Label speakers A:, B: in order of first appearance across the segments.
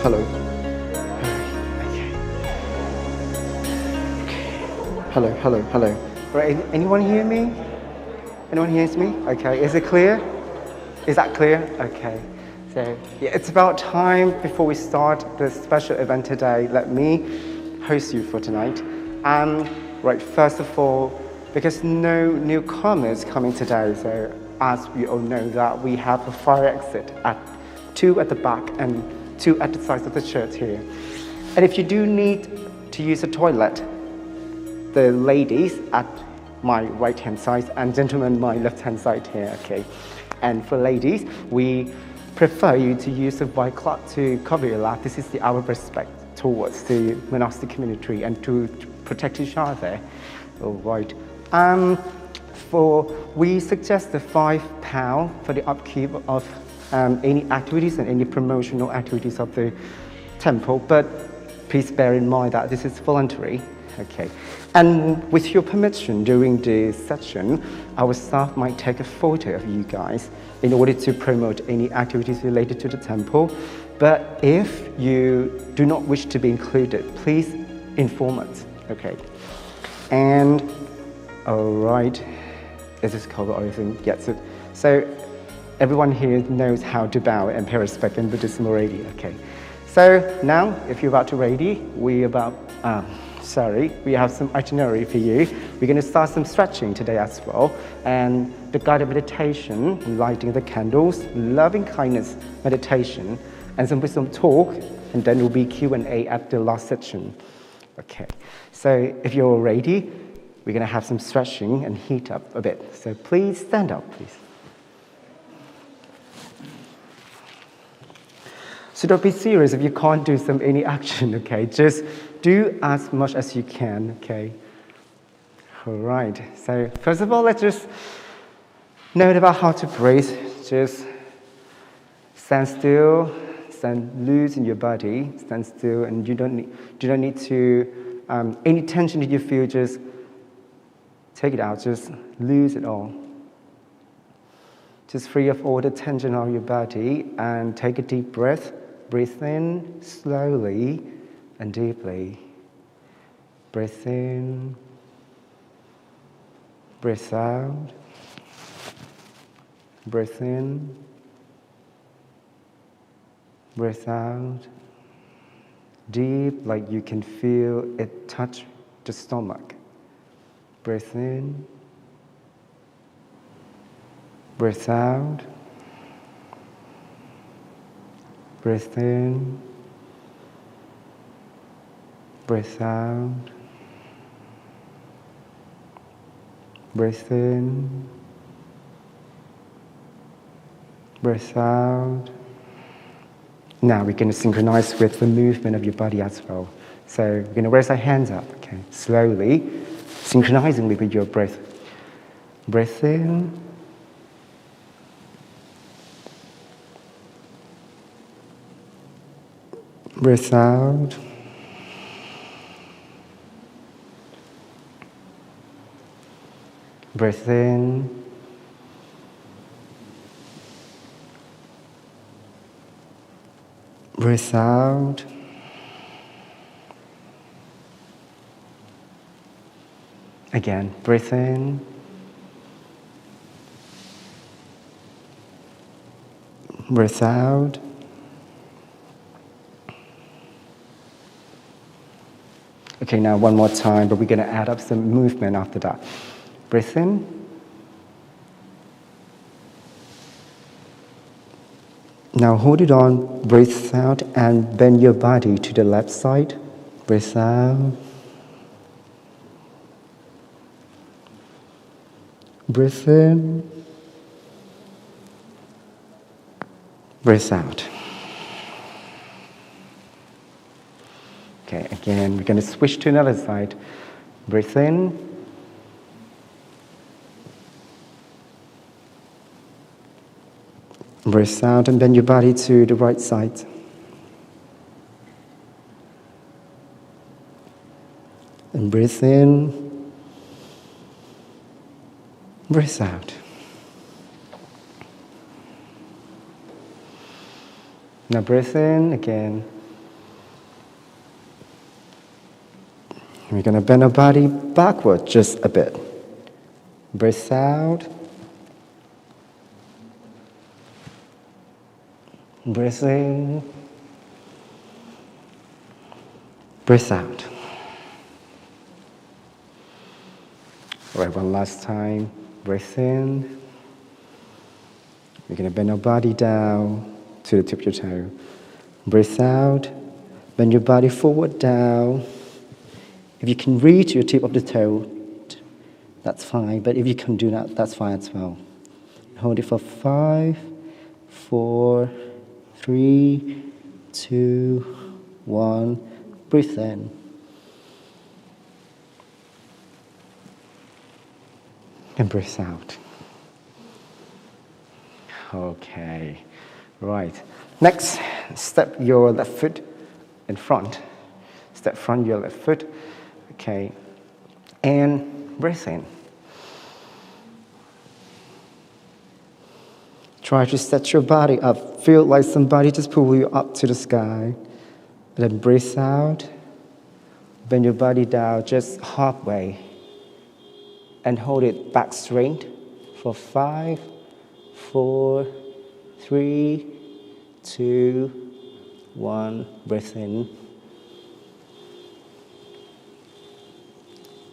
A: Hello. Okay. Hello. Right, anyone hear me? Anyone hears me? Okay, is it clear? Is that clear? Okay. So, yeah, it's about time before we start this special event today. Let me host you for tonight. Right, first of all, because no newcomers coming today, so as we all know that we have a fire exit two at the back and two at the sides of the church here. And if you do need to use a toilet, the ladies at my right-hand side and gentlemen my left-hand side here, okay? And for ladies, we prefer you to use a white cloth to cover your lap. This is our respect towards the monastic community and to protect each other. All right. We suggest the £5 for the upkeep of any activities and any promotional activities of the temple, but please bear in mind that this is voluntary. Okay. And with your permission, during the session, our staff might take a photo of you guys in order to promote any activities related to the temple. But if you do not wish to be included, please inform us. Okay. And all right, is this cover everything? Yes. So everyone here knows how to bow and pay respect in Buddhism already. Okay. So now, if you're about to ready, we have some itinerary for you. We're going to start some stretching today as well, and the guided meditation, lighting the candles, loving kindness meditation, and some wisdom talk, and then there will be Q&A at the last section. Okay, so if you're ready, we're going to have some stretching and heat up a bit. So please stand up, please. So don't be serious if you can't do any action, okay? Just do as much as you can, okay? All right, so first of all, let's just note about how to breathe. Just stand still, stand loose in your body, stand still, and you don't need to, any tension that you feel, just take it out, just lose it all. Just free of all the tension on your body and take a deep breath. Breathe in slowly and deeply. Breathe in, breathe out. Breathe in, breathe out. Deep, like you can feel it touch the stomach. Breathe in, breathe out. Breathe in, breathe out, breathe in, breathe out. Now we're going to synchronize with the movement of your body as well. So we're going to raise our hands up, okay, slowly, synchronizing with your breath. Breathe in, breathe out. Breathe in. Breathe out. Again, breathe in. Breathe out. Okay, now one more time, but we're going to add up some movement after that. Breathe in. Now hold it on, breathe out, and bend your body to the left side. Breathe out. Breathe in. Breathe out. Okay, again, we're going to switch to another side. Breathe in. Breathe out and bend your body to the right side. And breathe in. Breathe out. Now breathe in again. We're going to bend our body backward just a bit. Breathe out. Breathe in. Breathe out. All right, one last time. Breathe in. We're going to bend our body down to the tip of your toe. Breathe out. Bend your body forward, down. If you can reach your tip of the toe, that's fine. But if you can do that, that's fine as well. Hold it for 5, 4, 3, 2, 1. Breathe in. And breathe out. Okay. Right. Next, step your left foot in front. Step front your left foot. Okay. And breathe in. Try to set your body up. Feel like somebody just pull you up to the sky. Then breathe out. Bend your body down just halfway. And hold it back straight for 5, 4, 3, 2, 1. Breathe in.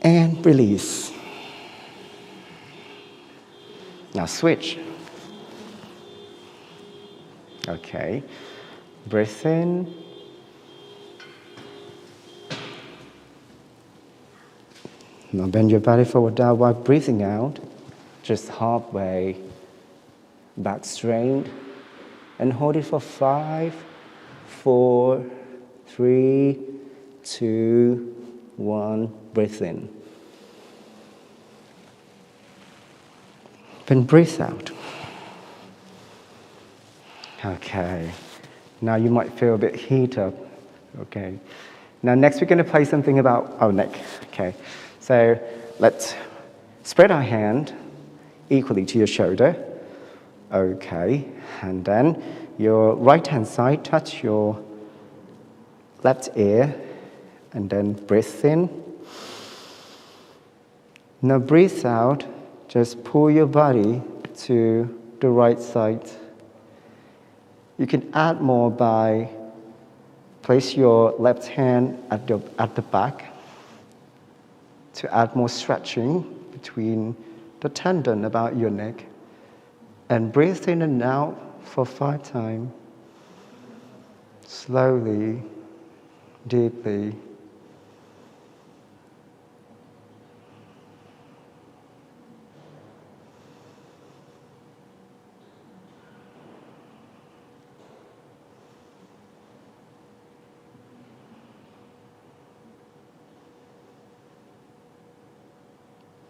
A: And release. Now switch. Okay. Breathe in. Now bend your body forward down while breathing out. Just halfway. Back straight. And hold it for 5, 4, 3, 2, 1. Breathe in. Then breathe out. Okay. Now you might feel a bit heat up. Okay. Now next we're going to play something about our neck. Okay. So let's spread our hand equally to your shoulder. Okay. And then your right hand side touch your left ear. And then breathe in. Now breathe out. Just pull your body to the right side. You can add more by place your left hand at the back to add more stretching between the tendon about your neck. And breathe in and out for 5 times. Slowly, deeply.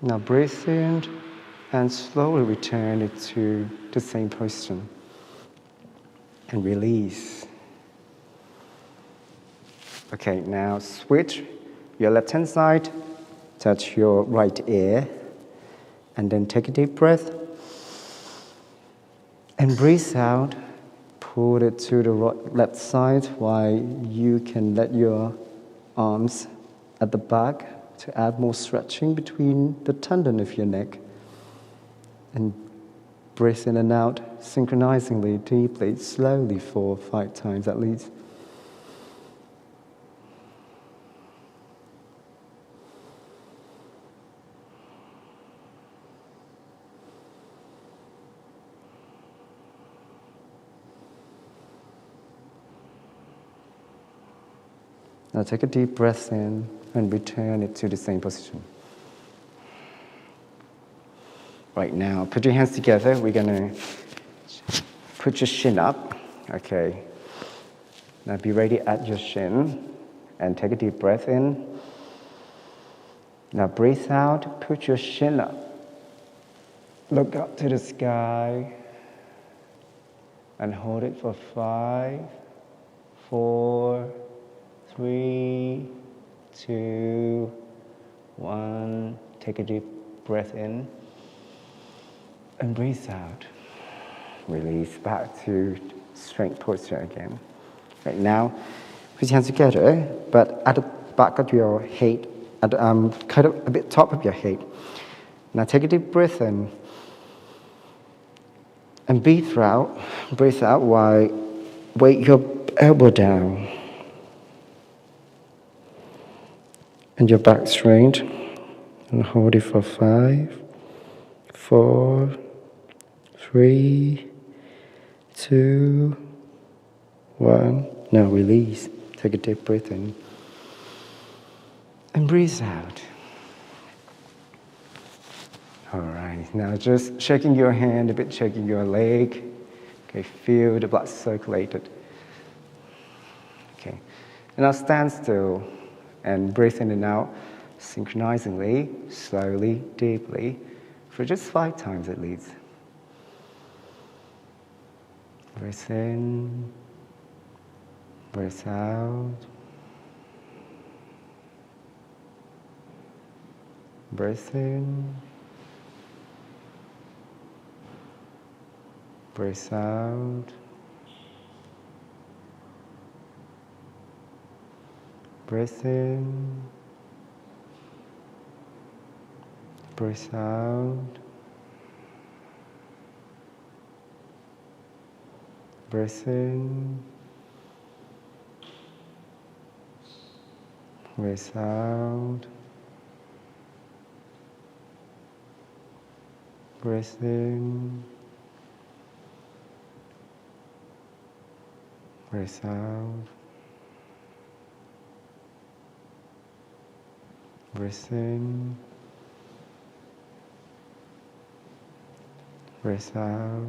A: Now breathe in and slowly return it to the same position. And release. Okay, now switch your left hand side, touch your right ear, and then take a deep breath. And breathe out, pull it to the left side while you can let your arms at the back to add more stretching between the tendon of your neck. And breathe in and out synchronizingly, deeply, slowly for 5 times at least. Now take a deep breath in and return it to the same position. Right now, put your hands together. We're going to put your shin up. Okay. Now be ready at your shin and take a deep breath in. Now breathe out, put your shin up. Look up to the sky and hold it for 5, 4, 3, 2, 1. Take a deep breath in and breathe out. Release back to straight posture again. Right now, put your hands together, but at the back of your head at kind of a bit top of your head. Now take a deep breath in. And breathe out while weight your elbow down. And your back straight. And hold it for 5, 4, 3, 2, 1. Now release. Take a deep breath in. And breathe out. All right, now just shaking your hand, a bit shaking your leg. Okay, feel the blood circulated. Okay, and now stand still and breathe in and out synchronizingly, slowly, deeply, for just 5 times at least. Breathe in, breathe out. Breathe in. Breathe out. Breathe in. Breathe out. Breathe in. Breathe out. Breathe in. Breathe out. Breathe in. Breathe out.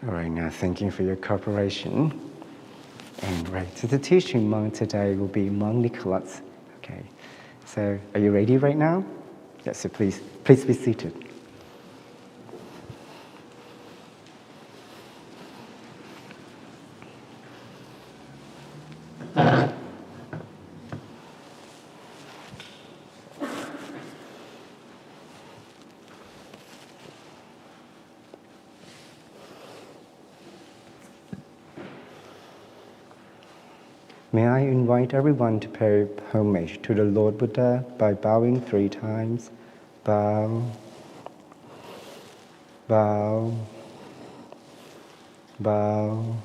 A: All right, now thank you for your cooperation. And right, so the teaching monk today will be Monk Nicholas. Okay, so are you ready right now? Yes, so please be seated. May I invite everyone to pay homage to the Lord Buddha by bowing 3 times. Bow, bow, bow.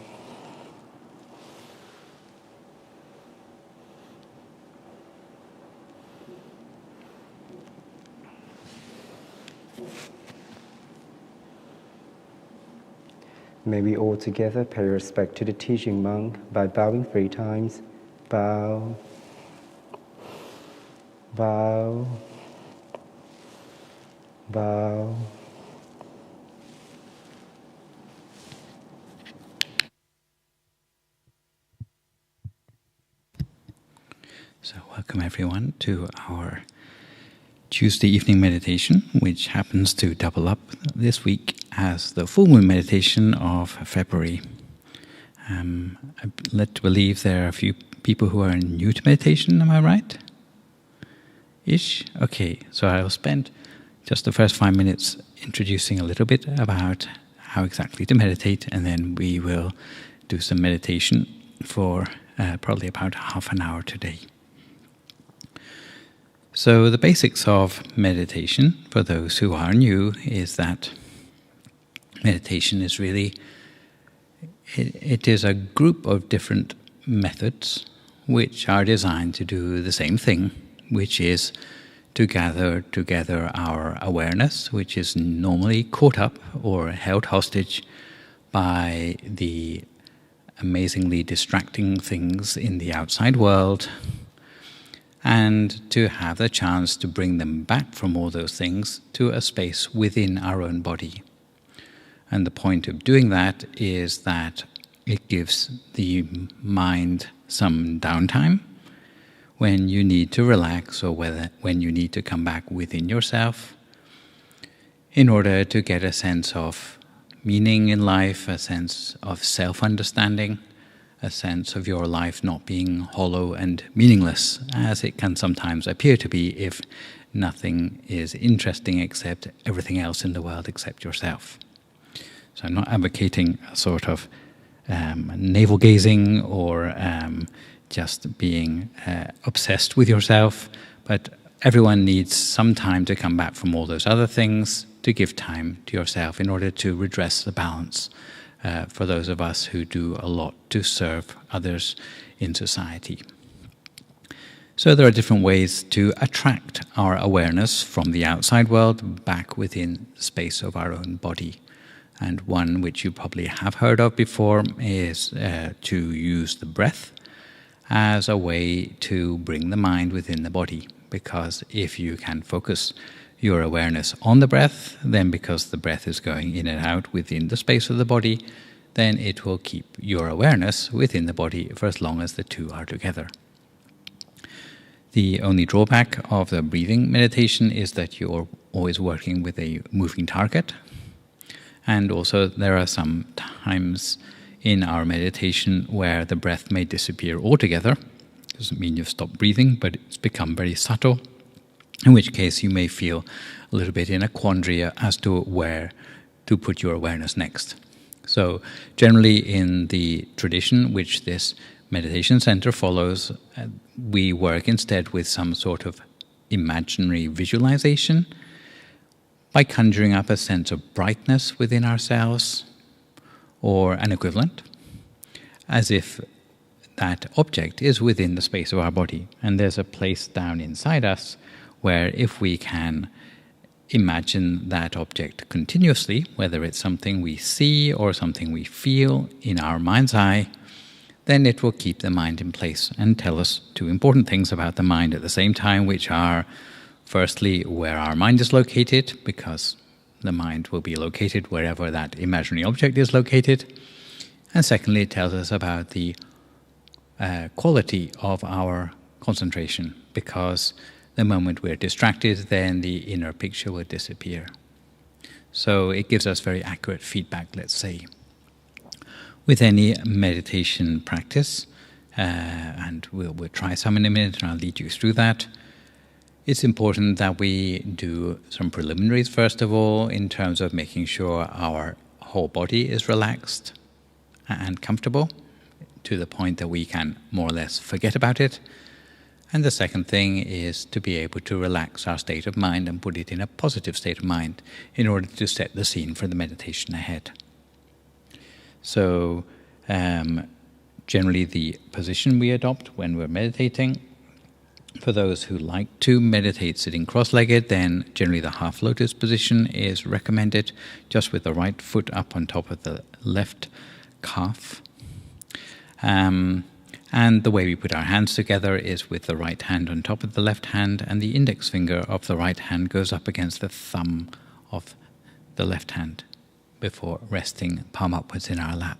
A: May we all together pay respect to the teaching monk by bowing 3 times. Bow, bow, bow.
B: So welcome everyone to our Tuesday evening meditation, which happens to double up this week as the full moon meditation of February. I'm led to believe there are a few people who are new to meditation, am I right? Ish? Okay, so I'll spend just the first 5 minutes introducing a little bit about how exactly to meditate, and then we will do some meditation for probably about half an hour today. So the basics of meditation, for those who are new, is that meditation is really, it is a group of different methods which are designed to do the same thing, which is to gather together our awareness, which is normally caught up or held hostage by the amazingly distracting things in the outside world, and to have the chance to bring them back from all those things to a space within our own body. And the point of doing that is that it gives the mind some downtime when you need to relax, or when you need to come back within yourself in order to get a sense of meaning in life, a sense of self-understanding, a sense of your life not being hollow and meaningless, as it can sometimes appear to be if nothing is interesting except everything else in the world except yourself. So I'm not advocating a sort of navel-gazing or just being obsessed with yourself, but everyone needs some time to come back from all those other things, to give time to yourself in order to redress the balance for those of us who do a lot to serve others in society. So there are different ways to attract our awareness from the outside world back within the space of our own body. And one which you probably have heard of before is to use the breath as a way to bring the mind within the body. Because if you can focus your awareness on the breath, then because the breath is going in and out within the space of the body, then it will keep your awareness within the body for as long as the two are together. The only drawback of the breathing meditation is that you're always working with a moving target. And also there are some times in our meditation where the breath may disappear altogether. Doesn't mean you've stopped breathing, but it's become very subtle, in which case you may feel a little bit in a quandary as to where to put your awareness next. So generally in the tradition which this meditation center follows, we work instead with some sort of imaginary visualization by conjuring up a sense of brightness within ourselves or an equivalent, as if that object is within the space of our body. And there's a place down inside us where if we can imagine that object continuously, whether it's something we see or something we feel in our mind's eye, then it will keep the mind in place and tell us two important things about the mind at the same time, which are, firstly, where our mind is located, because the mind will be located wherever that imaginary object is located. And secondly, it tells us about the quality of our concentration, because the moment we're distracted, then the inner picture will disappear. So it gives us very accurate feedback, let's say. With any meditation practice, and we'll try some in a minute and I'll lead you through that, it's important that we do some preliminaries first of all in terms of making sure our whole body is relaxed and comfortable to the point that we can more or less forget about it. And the second thing is to be able to relax our state of mind and put it in a positive state of mind in order to set the scene for the meditation ahead. So generally the position we adopt when we're meditating, for those who like to meditate sitting cross-legged, then generally the half lotus position is recommended, just with the right foot up on top of the left calf. And the way we put our hands together is with the right hand on top of the left hand, and the index finger of the right hand goes up against the thumb of the left hand before resting palm upwards in our lap.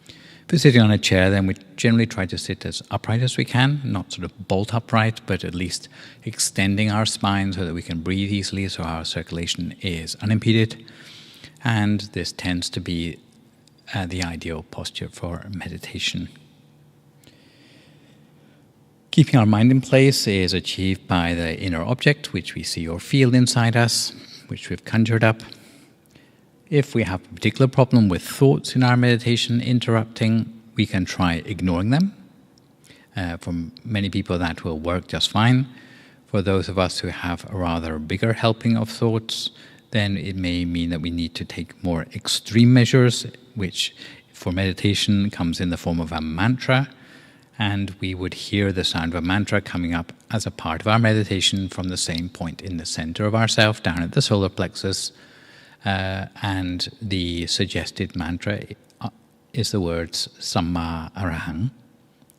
B: If we're sitting on a chair, then we generally try to sit as upright as we can, not sort of bolt upright, but at least extending our spine so that we can breathe easily, so our circulation is unimpeded. And this tends to be the ideal posture for meditation. Keeping our mind in place is achieved by the inner object, which we see or feel inside us, which we've conjured up. If we have a particular problem with thoughts in our meditation interrupting, we can try ignoring them. For many people that will work just fine. For those of us who have a rather bigger helping of thoughts, then it may mean that we need to take more extreme measures, which for meditation comes in the form of a mantra. And we would hear the sound of a mantra coming up as a part of our meditation from the same point in the center of ourself, down at the solar plexus. And the suggested mantra is the words Samma Arahang.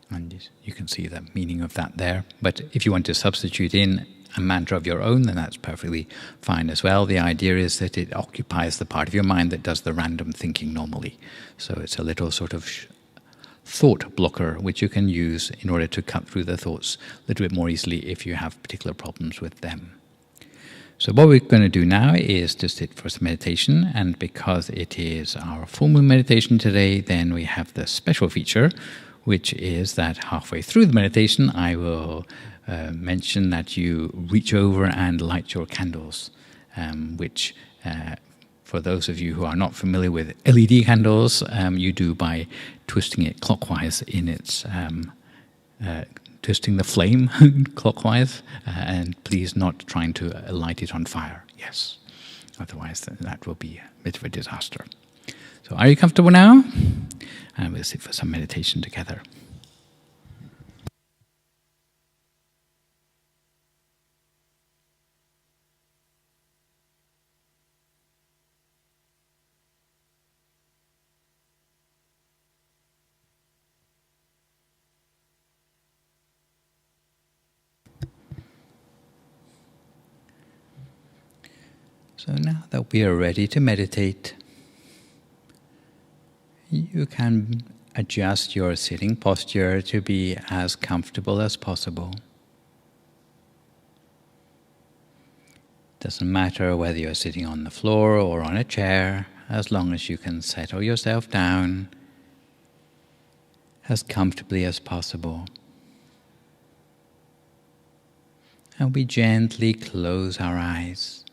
B: And you can see the meaning of that there. But if you want to substitute in a mantra of your own, then that's perfectly fine as well. The idea is that it occupies the part of your mind that does the random thinking normally. So it's a little sort of thought blocker which you can use in order to cut through the thoughts a little bit more easily if you have particular problems with them. So what we're going to do now is to sit for some meditation, and because it is our full moon meditation today, then we have the special feature, which is that halfway through the meditation I will mention that you reach over and light your candles, which for those of you who are not familiar with LED candles, you do by twisting it clockwise in its twisting the flame clockwise, and please not trying to light it on fire. Yes, otherwise that will be a bit of a disaster. So are you comfortable now? And we'll sit for some meditation together. So now that we are ready to meditate, you can adjust your sitting posture to be as comfortable as possible. Doesn't matter whether you're sitting on the floor or on a chair, as long as you can settle yourself down as comfortably as possible. And we gently close our eyes.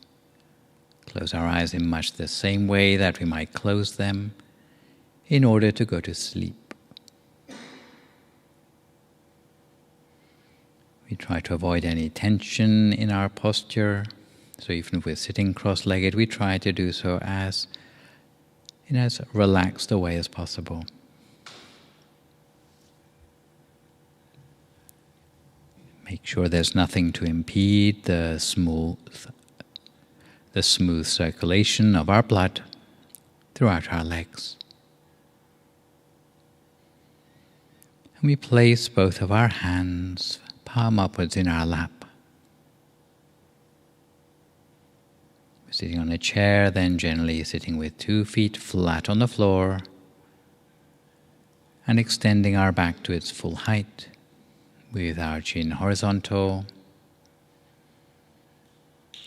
B: Close our eyes in much the same way that we might close them in order to go to sleep. We try to avoid any tension in our posture. So even if we're sitting cross-legged, we try to do so in as relaxed a way as possible. Make sure there's nothing to impede the smooth circulation of our blood throughout our legs. And we place both of our hands palm upwards in our lap. We're sitting on a chair, then generally sitting with 2 feet flat on the floor and extending our back to its full height with our chin horizontal.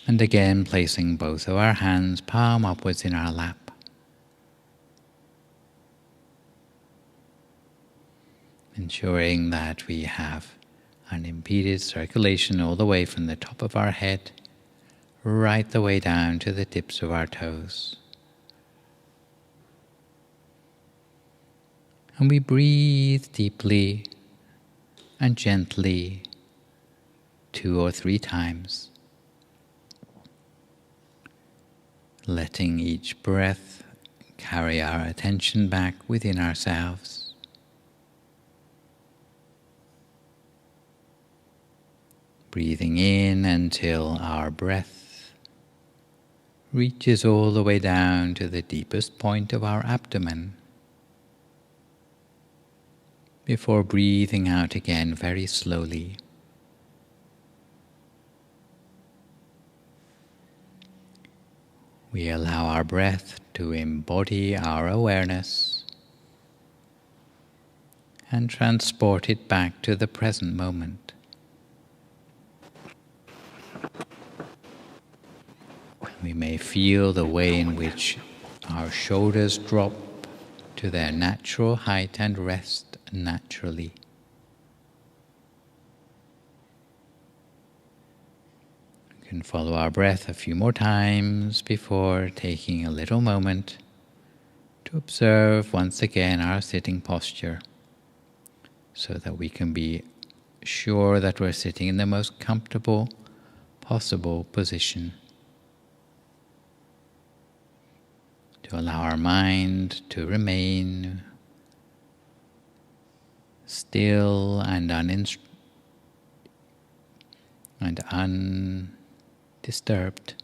B: And again, placing both of our hands palm upwards in our lap. Ensuring that we have unimpeded circulation all the way from the top of our head, right the way down to the tips of our toes. And we breathe deeply and gently 2 or 3 times. Letting each breath carry our attention back within ourselves. Breathing in until our breath reaches all the way down to the deepest point of our abdomen, before breathing out again very slowly. We allow our breath to embody our awareness and transport it back to the present moment. We may feel the way in which our shoulders drop to their natural height and rest naturally. We can follow our breath a few more times before taking a little moment to observe once again our sitting posture, so that we can be sure that we're sitting in the most comfortable possible position. To allow our mind to remain still and undisturbed.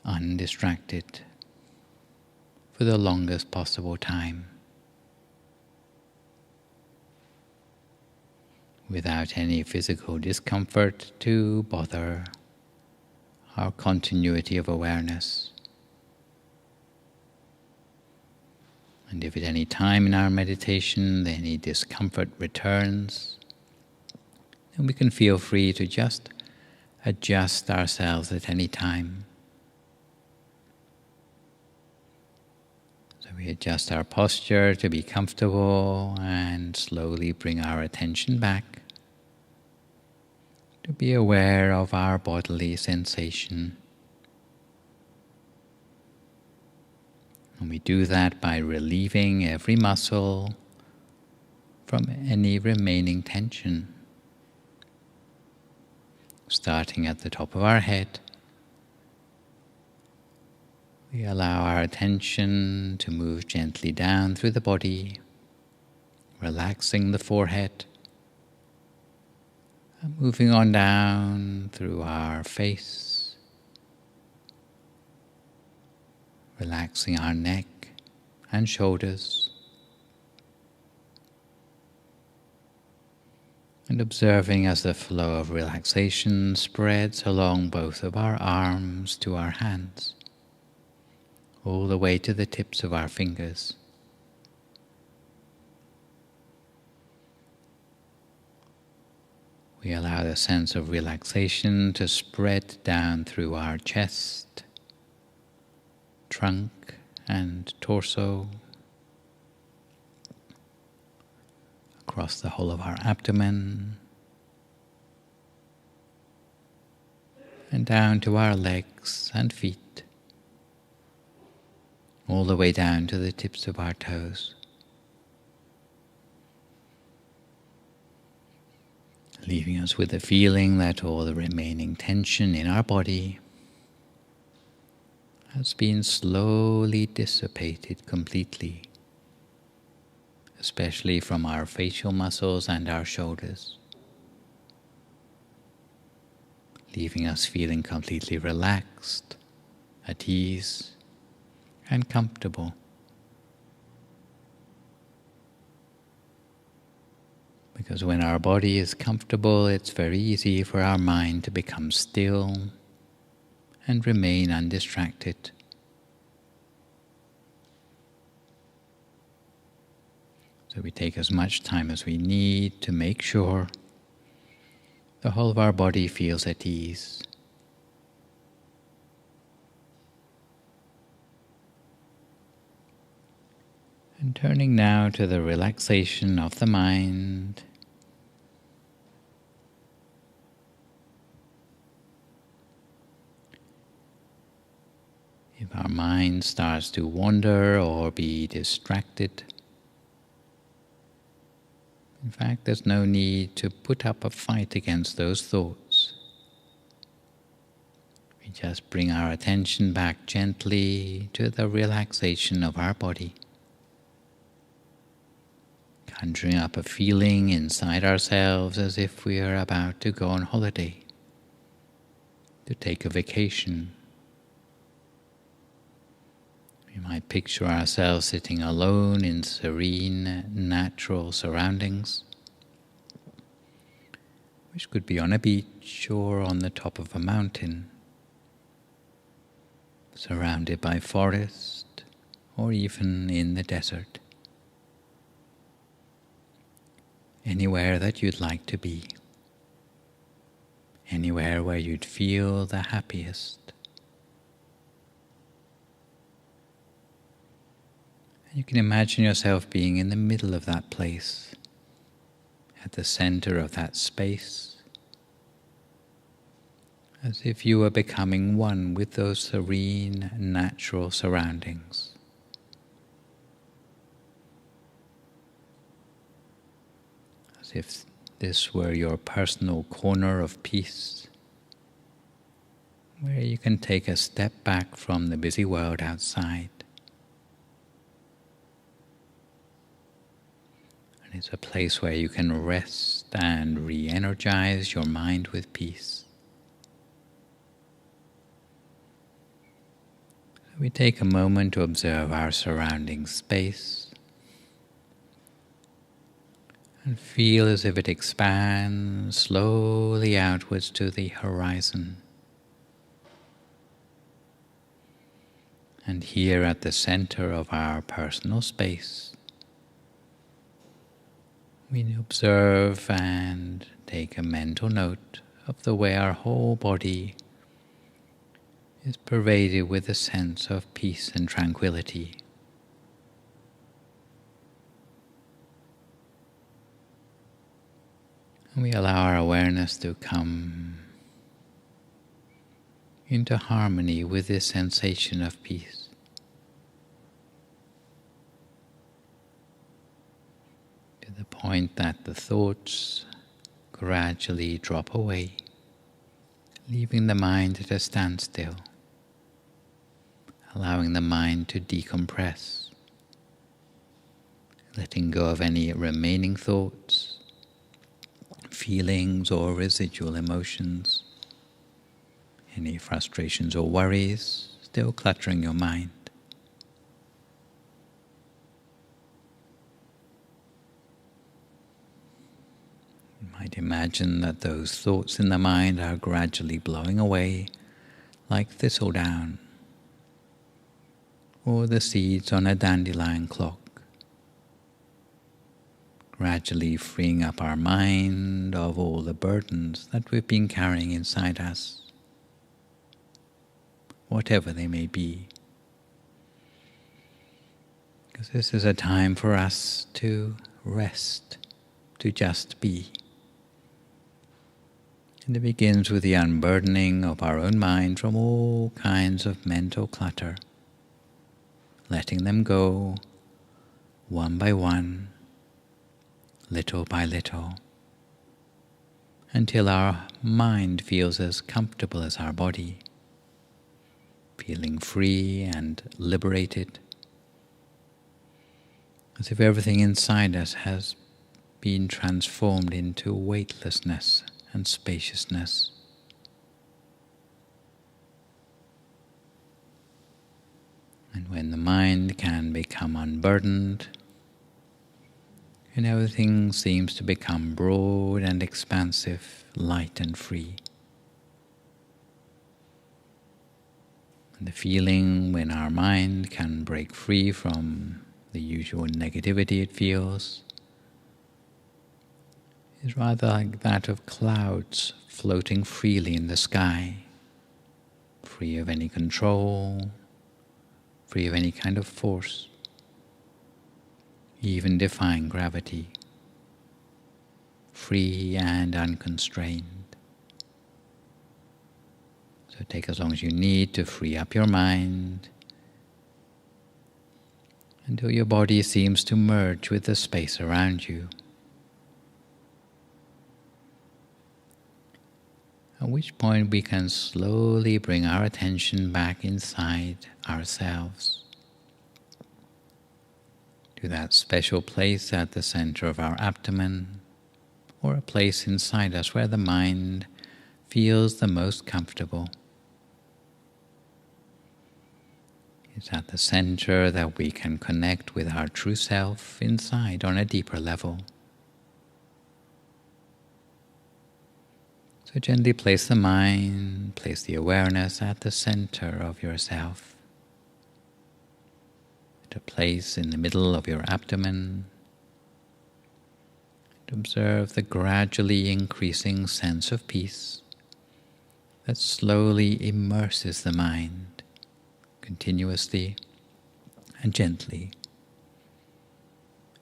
B: Undistracted for the longest possible time, without any physical discomfort to bother our continuity of awareness. And if at any time in our meditation any discomfort returns, then we can feel free to just adjust ourselves at any time. So we adjust our posture to be comfortable and slowly bring our attention back to be aware of our bodily sensation. And we do that by relieving every muscle from any remaining tension. Starting at the top of our head, we allow our attention to move gently down through the body, relaxing the forehead, and moving on down through our face, relaxing our neck and shoulders, and observing as the flow of relaxation spreads along both of our arms to our hands, all the way to the tips of our fingers. We allow the sense of relaxation to spread down through our chest, trunk and torso, across the whole of our abdomen, and down to our legs and feet, all the way down to the tips of our toes. Leaving us with the feeling that all the remaining tension in our body has been slowly dissipated completely, especially from our facial muscles and our shoulders, leaving us feeling completely relaxed, at ease, and comfortable. Because when our body is comfortable, it's very easy for our mind to become still and remain undistracted. So we take as much time as we need to make sure the whole of our body feels at ease. And turning now to the relaxation of the mind, if our mind starts to wander or be distracted, in fact, there's no need to put up a fight against those thoughts. We just bring our attention back gently to the relaxation of our body, conjuring up a feeling inside ourselves as if we are about to go on holiday, to take a vacation. We might picture ourselves sitting alone in serene, natural surroundings, which could be on a beach or on the top of a mountain, surrounded by forest or even in the desert. Anywhere that you'd like to be, anywhere where you'd feel the happiest. You can imagine yourself being in the middle of that place, at the center of that space, as if you were becoming one with those serene, natural surroundings. As if this were your personal corner of peace, where you can take a step back from the busy world outside. It's a place where you can rest and re-energize your mind with peace. We take a moment to observe our surrounding space and feel as if it expands slowly outwards to the horizon. And here at the center of our personal space, we observe and take a mental note of the way our whole body is pervaded with a sense of peace and tranquility. And we allow our awareness to come into harmony with this sensation of peace. point that the thoughts gradually drop away, leaving the mind at a standstill, allowing the mind to decompress, letting go of any remaining thoughts, feelings or residual emotions, any frustrations or worries still cluttering your mind. You might imagine that those thoughts in the mind are gradually blowing away like thistledown or the seeds on a dandelion clock, gradually freeing up our mind of all the burdens that we've been carrying inside us, whatever they may be. Because this is a time for us to rest, to just be. And it begins with the unburdening of our own mind from all kinds of mental clutter, letting them go one by one, little by little, until our mind feels as comfortable as our body, feeling free and liberated, as if everything inside us has been transformed into weightlessness and spaciousness. And when the mind can become unburdened, and everything seems to become broad and expansive, light and free. And the feeling when our mind can break free from the usual negativity it feels is rather like that of clouds floating freely in the sky, free of any control, free of any kind of force, even defying gravity, free and unconstrained. So take as long as you need to free up your mind until your body seems to merge with the space around you. At which point we can slowly bring our attention back inside ourselves, to that special place at the center of our abdomen, or a place inside us where the mind feels the most comfortable. It's at the center that we can connect with our true self inside on a deeper level. So gently place the mind, place the awareness at the center of yourself, at a place in the middle of your abdomen, and observe the gradually increasing sense of peace that slowly immerses the mind, continuously and gently.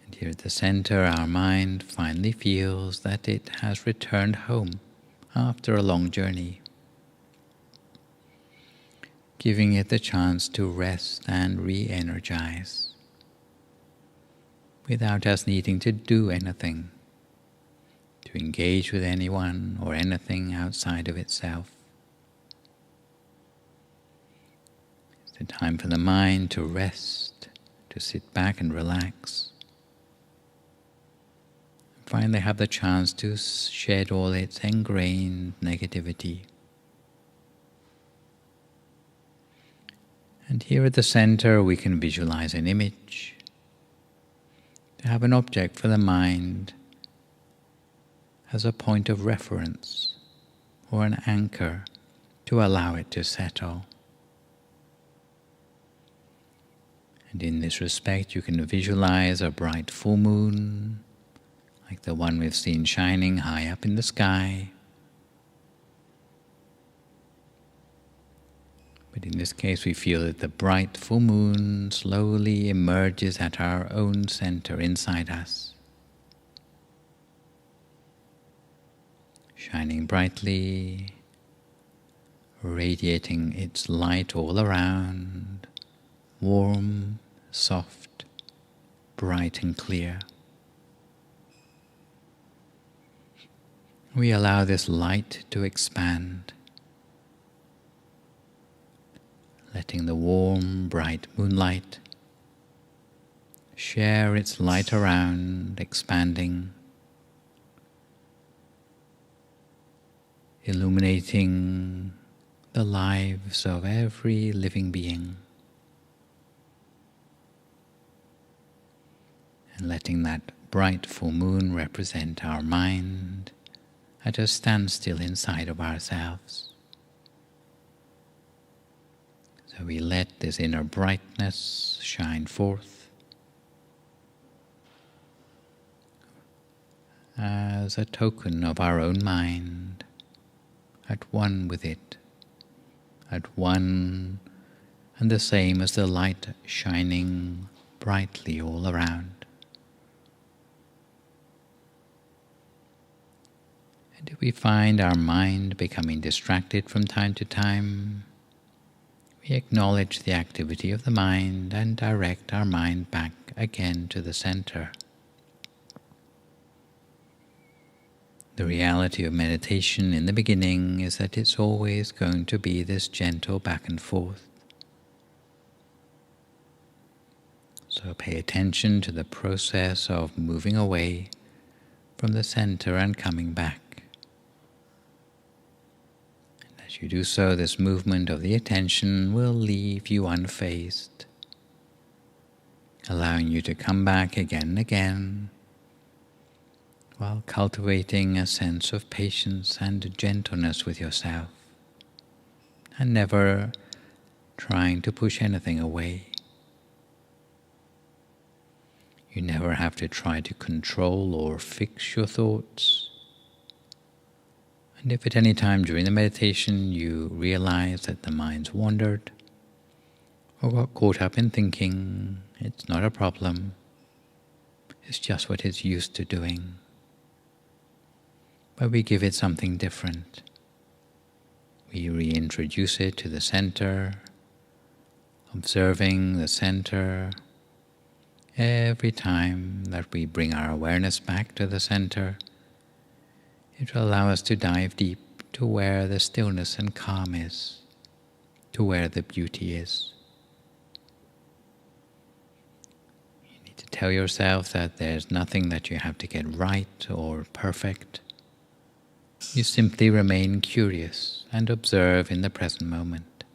B: And here at the center, our mind finally feels that it has returned home after a long journey, giving it the chance to rest and re-energize without us needing to do anything, to engage with anyone or anything outside of itself. It's the time for the mind to rest, to sit back and relax. Finally have the chance to shed all its ingrained negativity. And here at the center we can visualize an image, to have an object for the mind as a point of reference or an anchor to allow it to settle. And in this respect you can visualize a bright full moon, like the one we've seen shining high up in the sky. But in this case we feel that the bright full moon slowly emerges at our own center inside us, shining brightly, radiating its light all around, warm, soft, bright and clear. We allow this light to expand, letting the warm, bright moonlight share its light around, expanding, illuminating the lives of every living being, and letting that bright full moon represent our mind at a standstill inside of ourselves. So we let this inner brightness shine forth as a token of our own mind, at one with it, at one and the same as the light shining brightly all around. And if we find our mind becoming distracted from time to time, we acknowledge the activity of the mind and direct our mind back again to the center. The reality of meditation in the beginning is that it's always going to be this gentle back and forth. So pay attention to the process of moving away from the center and coming back. And as you do so, this movement of the attention will leave you unfazed, allowing you to come back again and again, while cultivating a sense of patience and gentleness with yourself, and never trying to push anything away. You never have to try to control or fix your thoughts. And if at any time during the meditation you realize that the mind's wandered or got caught up in thinking, it's not a problem. It's just what it's used to doing. But we give it something different. We reintroduce it to the center, observing the center. Every time that we bring our awareness back to the center, it will allow us to dive deep to where the stillness and calm is, to where the beauty is. You need to tell yourself that there's nothing that you have to get right or perfect. You simply remain curious and observe in the present moment.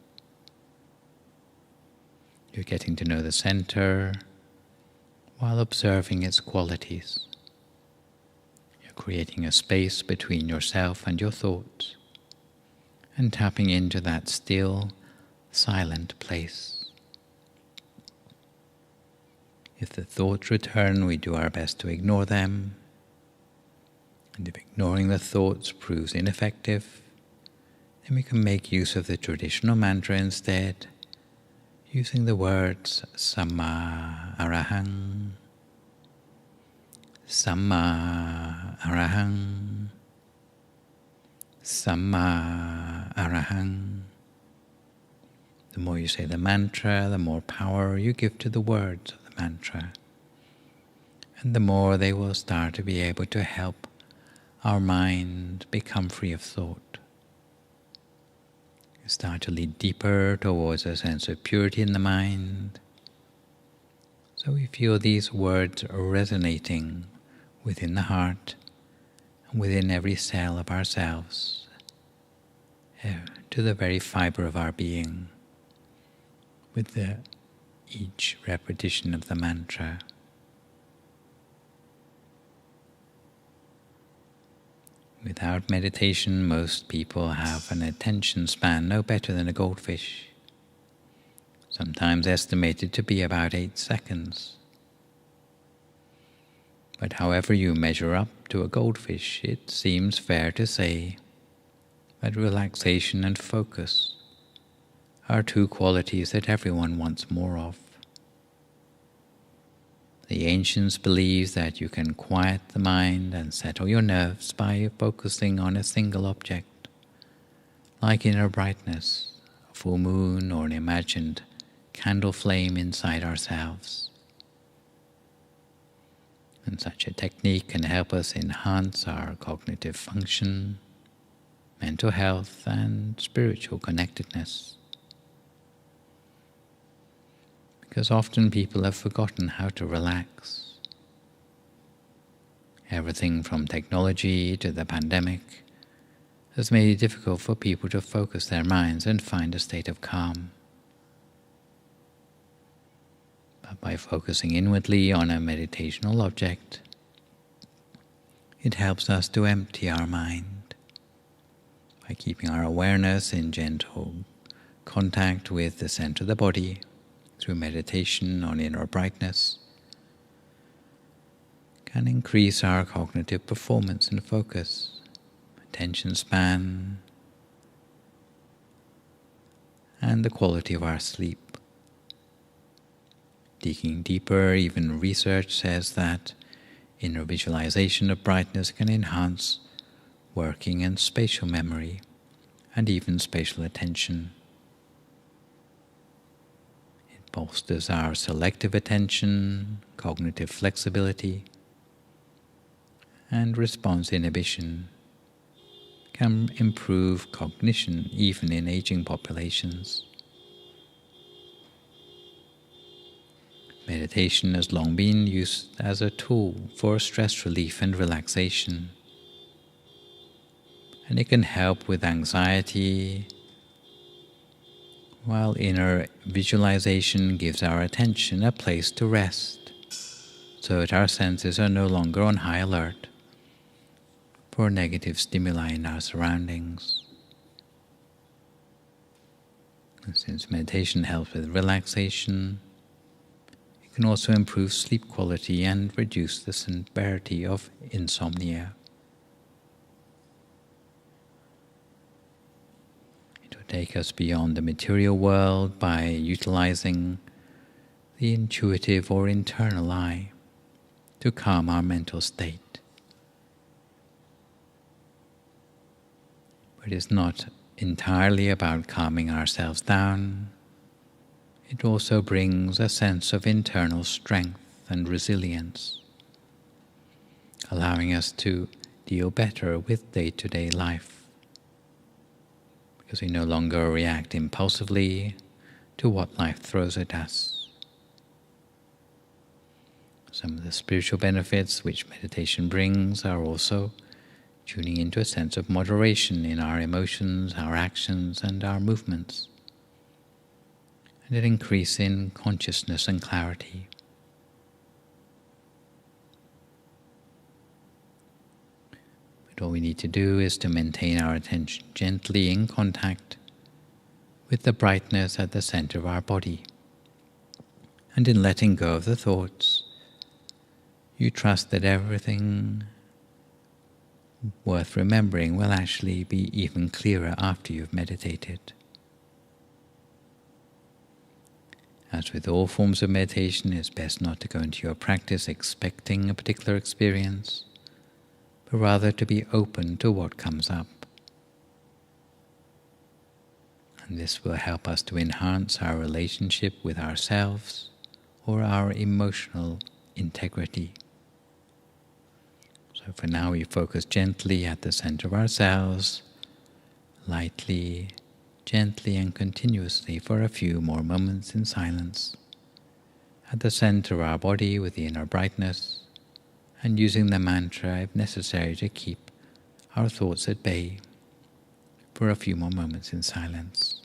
B: You're getting to know the center while observing its qualities. You're creating a space between yourself and your thoughts and tapping into that still, silent place. If the thoughts return, we do our best to ignore them. And if ignoring the thoughts proves ineffective, then we can make use of the traditional mantra instead, using the words Samma Arahang, Samma Arahang, Samma Arahang. The more you say the mantra, the more power you give to the words of the mantra, and the more they will start to be able to help our mind become free of thought. You start to lead deeper towards a sense of purity in the mind. So we feel these words resonating within the heart and within every cell of ourselves, to the very fiber of our being, with each repetition of the mantra. Without meditation, most people have an attention span no better than a goldfish, sometimes estimated to be about 8 seconds. But however you measure up to a goldfish, it seems fair to say that relaxation and focus are two qualities that everyone wants more of. The ancients believed that you can quiet the mind and settle your nerves by focusing on a single object, like inner brightness, a full moon, or an imagined candle flame inside ourselves. And such a technique can help us enhance our cognitive function, mental health, and spiritual connectedness. Because often people have forgotten how to relax. Everything from technology to the pandemic has made it difficult for people to focus their minds and find a state of calm. But by focusing inwardly on a meditational object, it helps us to empty our mind by keeping our awareness in gentle contact with the center of the body through meditation on inner brightness. Can increase our cognitive performance and focus, attention span, and the quality of our sleep. Digging deeper, even research says that inner visualization of brightness can enhance working and spatial memory, and even spatial attention. It bolsters our selective attention, cognitive flexibility, and response inhibition. Can improve cognition even in aging populations. Meditation has long been used as a tool for stress relief and relaxation, and it can help with anxiety, while inner visualization gives our attention a place to rest, so that our senses are no longer on high alert for negative stimuli in our surroundings. And since meditation helps with relaxation, it can also improve sleep quality and reduce the severity of insomnia. It will take us beyond the material world by utilizing the intuitive or internal eye to calm our mental state. It is not entirely about calming ourselves down. It also brings a sense of internal strength and resilience, allowing us to deal better with day-to-day life, because we no longer react impulsively to what life throws at us. Some of the spiritual benefits which meditation brings are also tuning into a sense of moderation in our emotions, our actions, and our movements, and an increase in consciousness and clarity. But all we need to do is to maintain our attention gently in contact with the brightness at the center of our body, and in letting go of the thoughts, you trust that everything worth remembering will actually be even clearer after you've meditated. As with all forms of meditation, it's best not to go into your practice expecting a particular experience, but rather to be open to what comes up. And this will help us to enhance our relationship with ourselves or our emotional integrity. So for now, we focus gently at the center of ourselves, lightly, gently and continuously for a few more moments in silence, at the center of our body with the inner brightness, and using the mantra if necessary to keep our thoughts at bay for a few more moments in silence.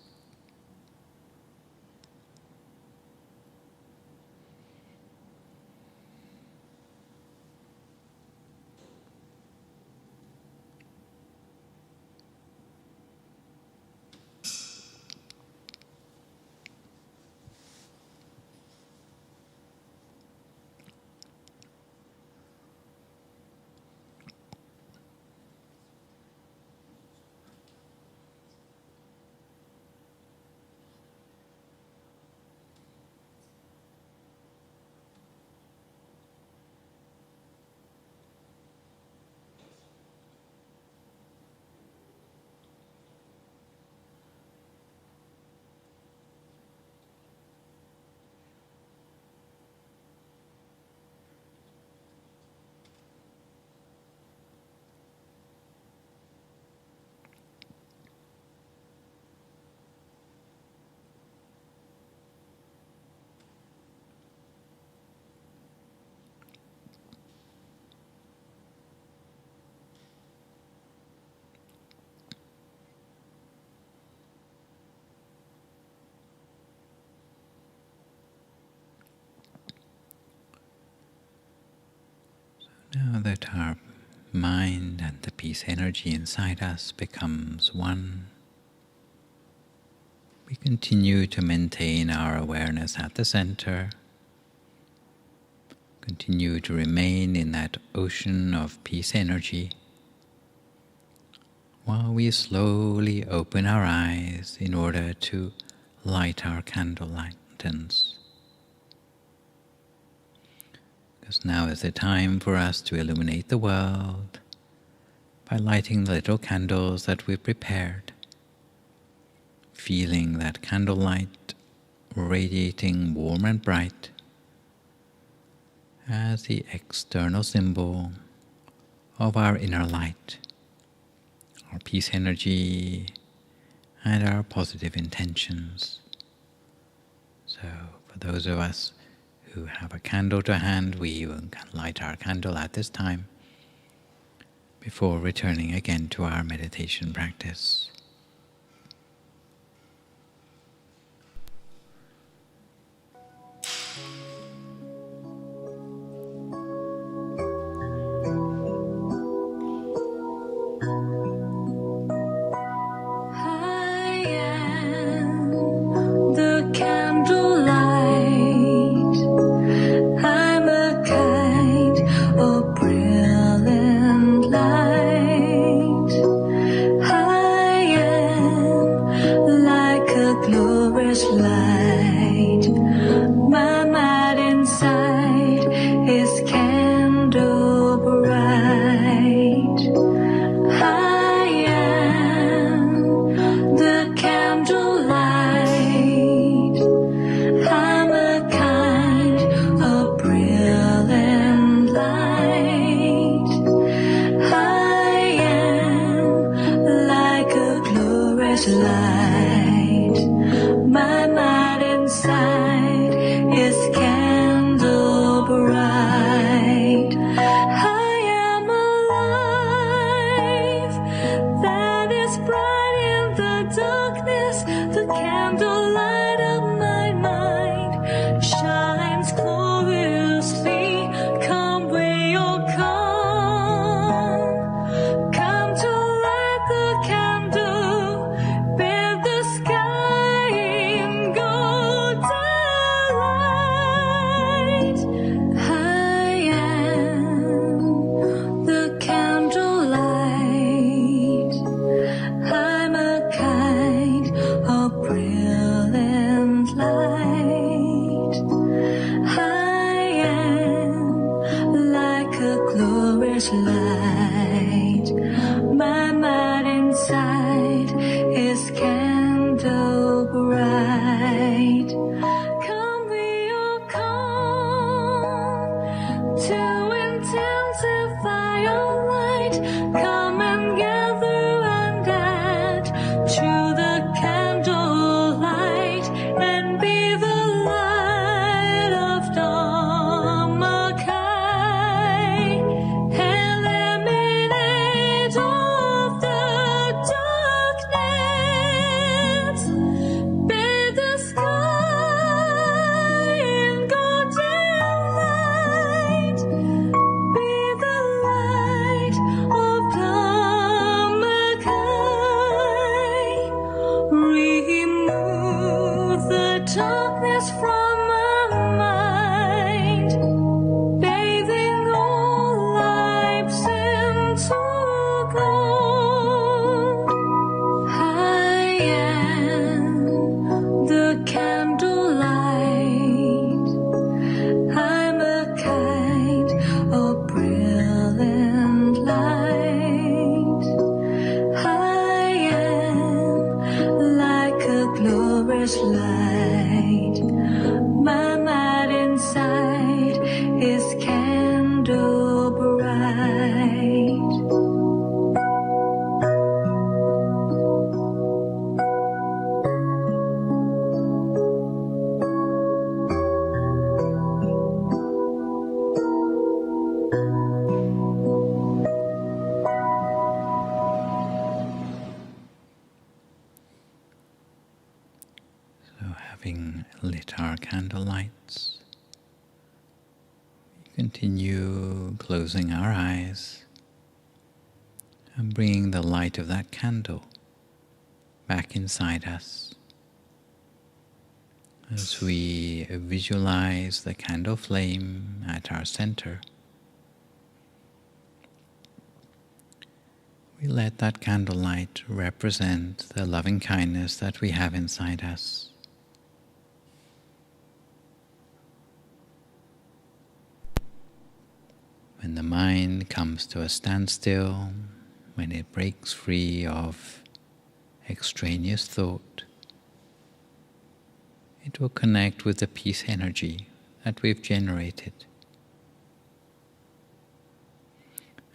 B: that our mind and the peace energy inside us becomes one. We continue to maintain our awareness at the center, continue to remain in that ocean of peace energy, while we slowly open our eyes in order to light our candle lanterns. Because now is the time for us to illuminate the world by lighting the little candles that we've prepared, feeling that candlelight radiating warm and bright as the external symbol of our inner light, our peace energy, and our positive intentions. So for those of us who have a candle to hand, we can light our candle at this time before returning again to our meditation practice. continue closing our eyes and bringing the light of that candle back inside us as we visualize the candle flame at our center. We let that candlelight represent the loving kindness that we have inside us. When the mind comes to a standstill, when it breaks free of extraneous thought, it will connect with the peace energy that we've generated.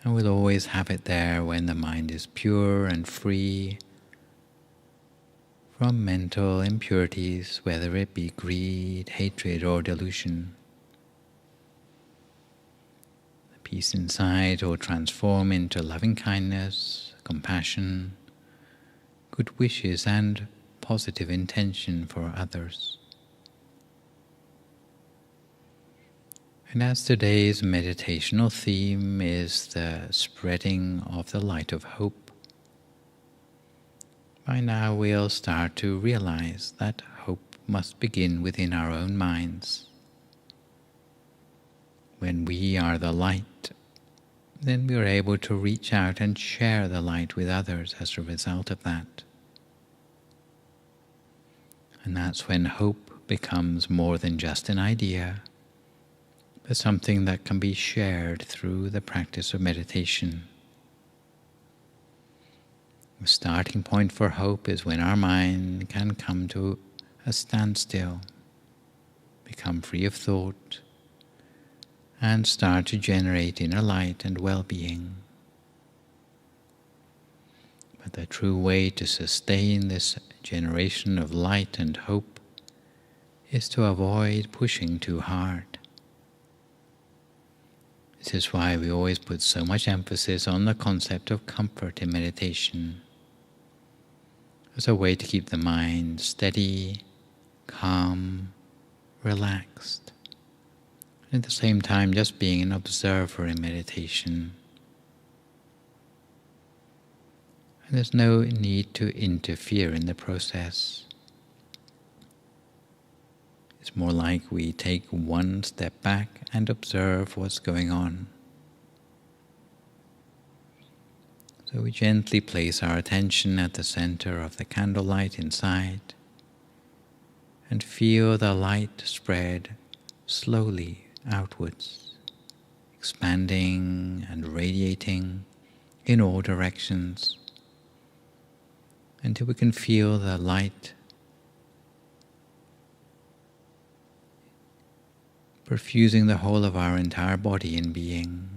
B: And we'll always have it there when the mind is pure and free from mental impurities, whether it be greed, hatred, or delusion. The peace inside will transform into loving kindness, compassion, good wishes, and positive intention for others. And as today's meditational theme is the spreading of the light of hope, by now we'll start to realize that hope must begin within our own minds. When we are the light, then we are able to reach out and share the light with others as a result of that. And that's when hope becomes more than just an idea, but something that can be shared through the practice of meditation. The starting point for hope is when our mind can come to a standstill, become free of thought, and start to generate inner light and well-being. But the true way to sustain this generation of light and hope is to avoid pushing too hard. This is why we always put so much emphasis on the concept of comfort in meditation, as a way to keep the mind steady, calm, relaxed, and at the same time just being an observer in meditation. And there's no need to interfere in the process. It's more like we take one step back and observe what's going on. So we gently place our attention at the center of the candlelight inside and feel the light spread slowly outwards, expanding and radiating in all directions until we can feel the light perfusing the whole of our entire body and being.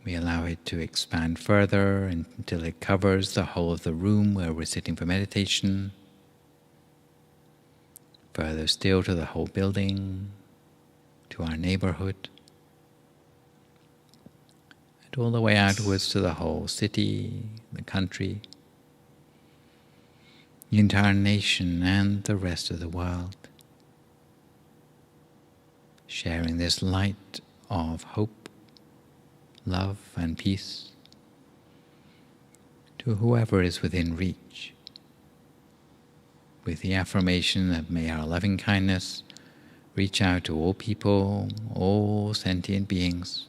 B: We allow it to expand further until it covers the whole of the room where we're sitting for meditation, further still to the whole building, to our neighborhood, and all the way outwards to the whole city, the country, the entire nation, and the rest of the world. Sharing this light of hope, love, and peace to whoever is within reach, with the affirmation that may our loving kindness reach out to all people, all sentient beings.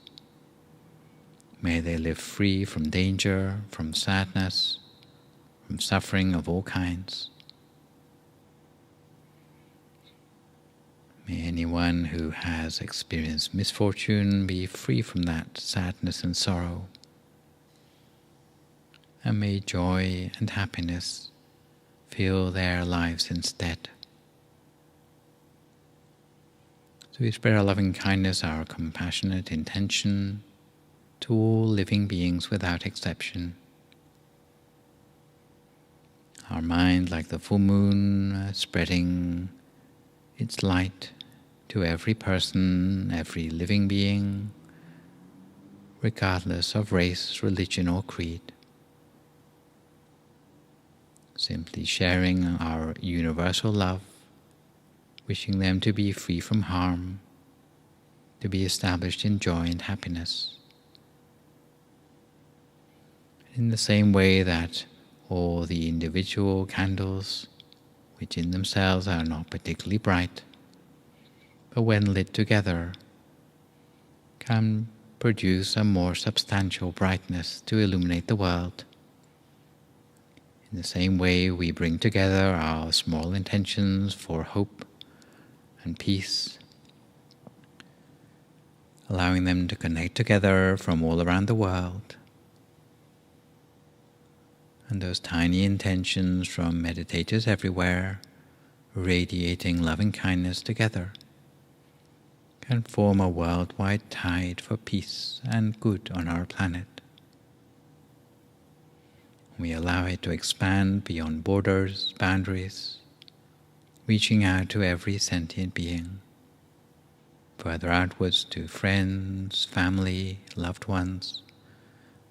B: May they live free from danger, from sadness, from suffering of all kinds. May anyone who has experienced misfortune be free from that sadness and sorrow. And may joy and happiness fill their lives instead. So we spread our loving kindness, our compassionate intention to all living beings without exception. Our mind, like the full moon, spreading its light to every person, every living being, regardless of race, religion, or creed. Simply sharing our universal love wishing them to be free from harm, to be established in joy and happiness. In the same way that all the individual candles, which in themselves are not particularly bright, but when lit together, can produce a more substantial brightness to illuminate the world. In the same way, we bring together our small intentions for hope and peace, allowing them to connect together from all around the world. And those tiny intentions from meditators everywhere, radiating loving kindness together, can form a worldwide tide for peace and good on our planet. We allow it to expand beyond borders, boundaries, reaching out to every sentient being, further outwards to friends, family, loved ones,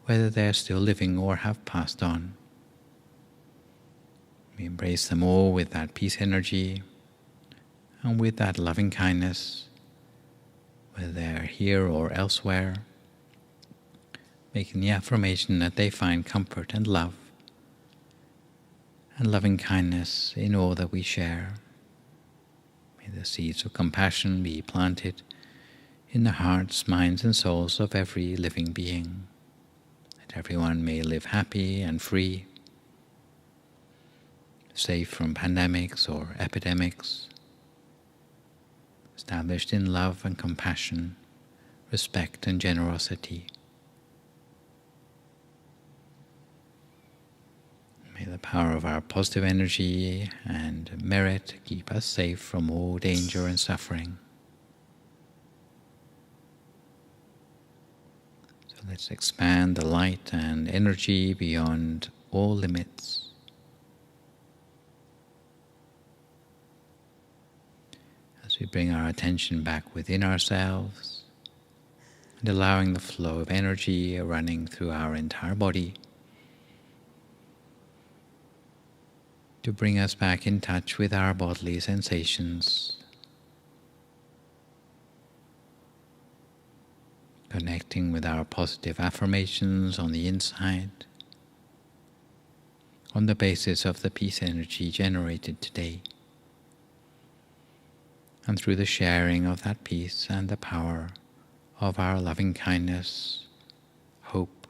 B: whether they are still living or have passed on. We embrace them all with that peace energy and with that loving kindness, whether they are here or elsewhere, making the affirmation that they find comfort and love and loving kindness in all that we share. May the seeds of compassion be planted in the hearts, minds, and souls of every living being, that everyone may live happy and free, safe from pandemics or epidemics, established in love and compassion, respect and generosity. May the power of our positive energy and merit keep us safe from all danger and suffering. So let's expand the light and energy beyond all limits. As we bring our attention back within ourselves and allowing the flow of energy running through our entire body to bring us back in touch with our bodily sensations, connecting with our positive affirmations on the inside, on the basis of the peace energy generated today, and through the sharing of that peace and the power of our loving kindness, hope,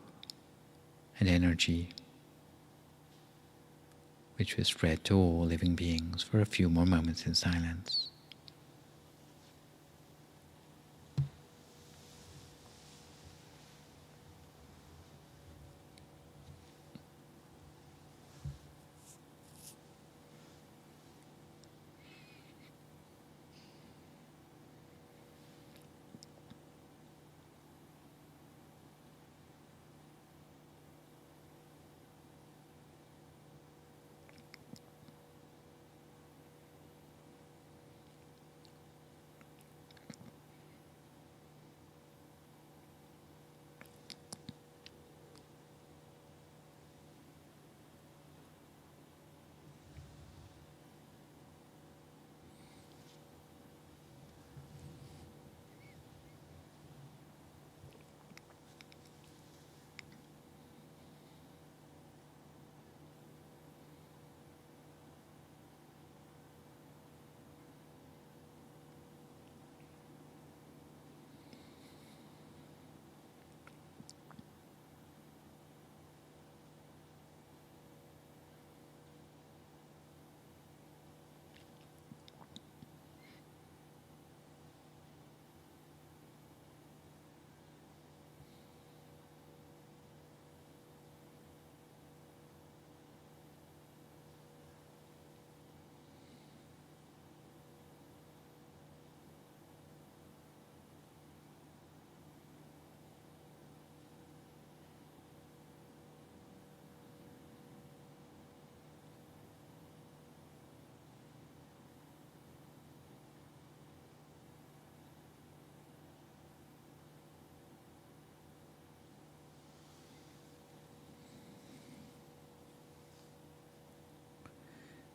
B: and energy, which was spread to all living beings for a few more moments in silence.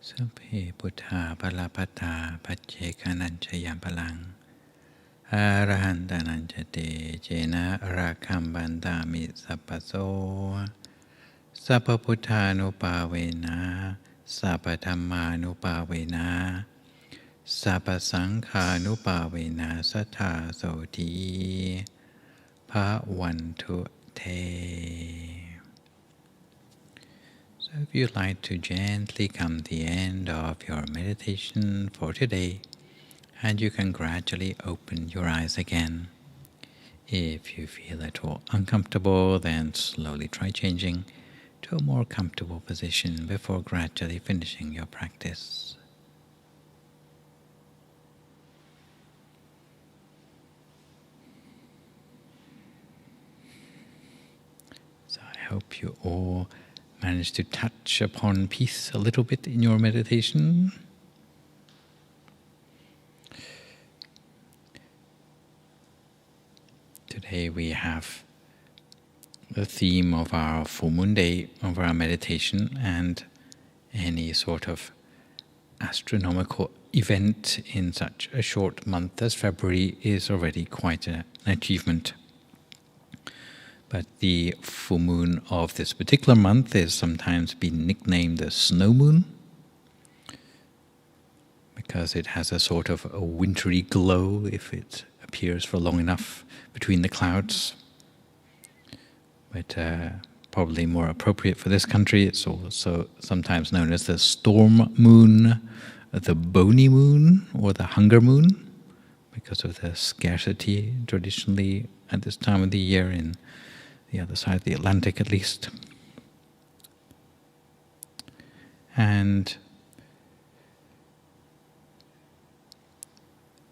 B: Sapphe Buddha Palapata Paccekanan Palang Arahantananjate Jena Rakambandami Sappaso Sappaputthanupavena Sappathammanupavena Sappasanghanupavena Sattha Soti Bhavantu Te. So if you'd like to gently come to the end of your meditation for today, and you can gradually open your eyes again. If you feel at all uncomfortable, then slowly try changing to a more comfortable position before gradually finishing your practice. So I hope you all managed to touch upon peace a little bit in your meditation. Today we have the theme of our full moon day, of our meditation, and any sort of astronomical event in such a short month as February is already quite an achievement. But the full moon of this particular month is sometimes been nicknamed the snow moon, because it has a sort of a wintry glow if it appears for long enough between the clouds. But probably more appropriate for this country, it's also sometimes known as the storm moon, the bony moon, or the hunger moon, because of the scarcity traditionally at this time of the year in the other side of the Atlantic at least. And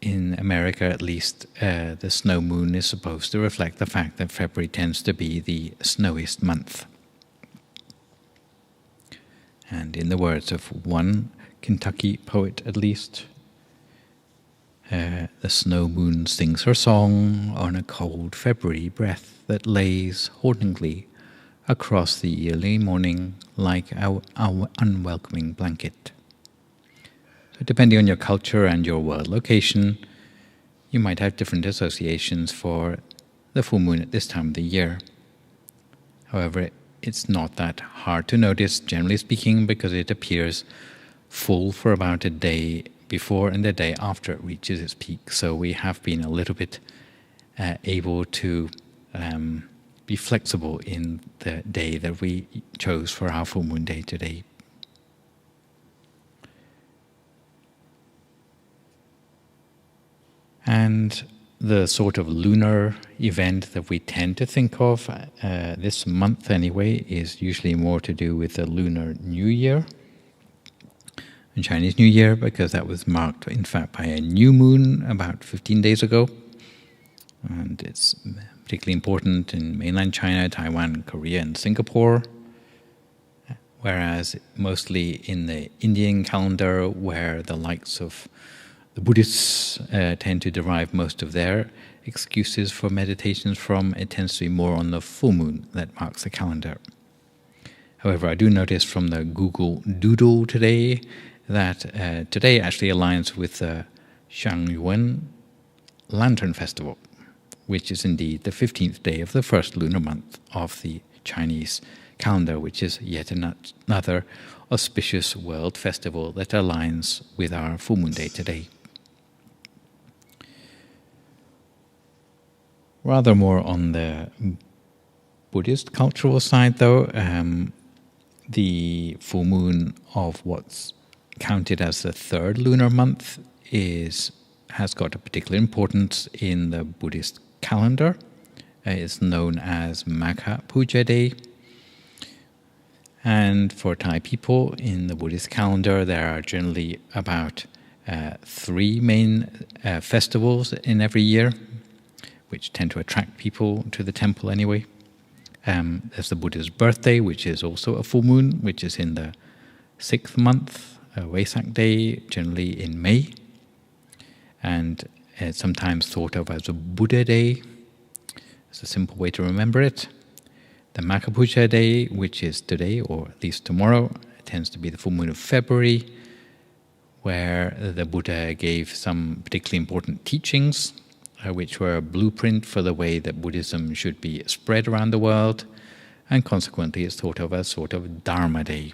B: in America at least, the snow moon is supposed to reflect the fact that February tends to be the snowiest month. And in the words of one Kentucky poet at least, the snow moon sings her song on a cold February breath that lays hauntingly across the early morning like our unwelcoming blanket. So depending on your culture and your world location, you might have different associations for the full moon at this time of the year. However, it's not that hard to notice, generally speaking, because it appears full for about a day before and the day after it reaches its peak. So we have been a little bit able to be flexible in the day that we chose for our full moon day today. And the sort of lunar event that we tend to think of this month anyway is usually more to do with the Lunar New Year, and Chinese New Year, because that was marked in fact by a new moon about 15 days ago. And it's particularly important in mainland China, Taiwan, Korea, and Singapore. Whereas mostly in the Indian calendar, where the likes of the Buddhists tend to derive most of their excuses for meditations from, it tends to be more on the full moon that marks the calendar. However, I do notice from the Google Doodle today that today actually aligns with the Shangyuan Lantern Festival, which is indeed the 15th day of the first lunar month of the Chinese calendar, which is yet another auspicious world festival that aligns with our full moon day today. Rather more on the Buddhist cultural side, though, the full moon of what's counted as the third lunar month has got a particular importance in the Buddhist calendar. It's known as Magha Puja Day. And for Thai people in the Buddhist calendar, there are generally about 3 main festivals in every year, which tend to attract people to the temple anyway. There's the Buddha's birthday, which is also a full moon, which is in the 6th month, Vesak Day, generally in May. And it's sometimes thought of as a Buddha Day. It's a simple way to remember it. The Magha Puja Day, which is today, or at least tomorrow, tends to be the full moon of February. where the Buddha gave some particularly important teachings, which were a blueprint for the way that Buddhism should be spread around the world, and consequently it's thought of as sort of Dharma Day.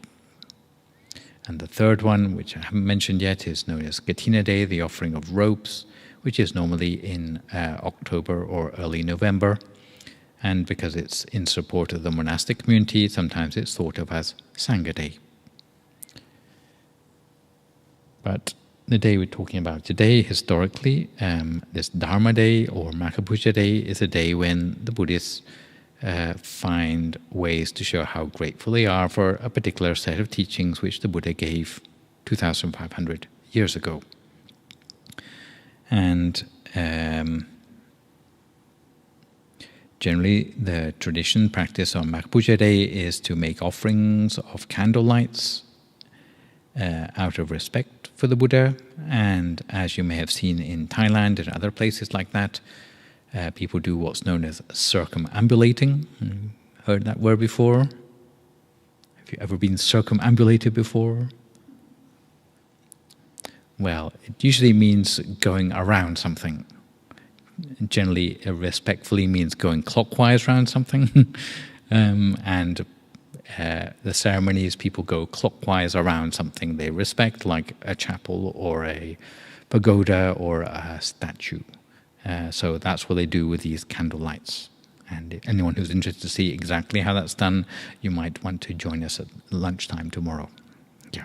B: And the third one, which I haven't mentioned yet, is known as Katina Day, the offering of robes, which is normally in October or early November. And because it's in support of the monastic community, sometimes it's thought of as Sangha Day. But the day we're talking about today, historically, this Dharma Day or Makapuja Day is a day when the Buddhists find ways to show how grateful they are for a particular set of teachings which the Buddha gave 2,500 years ago. And generally, the tradition practice on Makapuja Day is to make offerings of candle lights out of respect for the Buddha. And as you may have seen in Thailand and other places like that, people do what's known as circumambulating. Heard that word before? Have you ever been circumambulated before? Well, it usually means going around something. Generally, respectfully means going clockwise around something. And the ceremonies, people go clockwise around something they respect, like a chapel or a pagoda or a statue. So that's what they do with these candle lights. And anyone who's interested to see exactly how that's done, you might want to join us at lunchtime tomorrow. Yeah.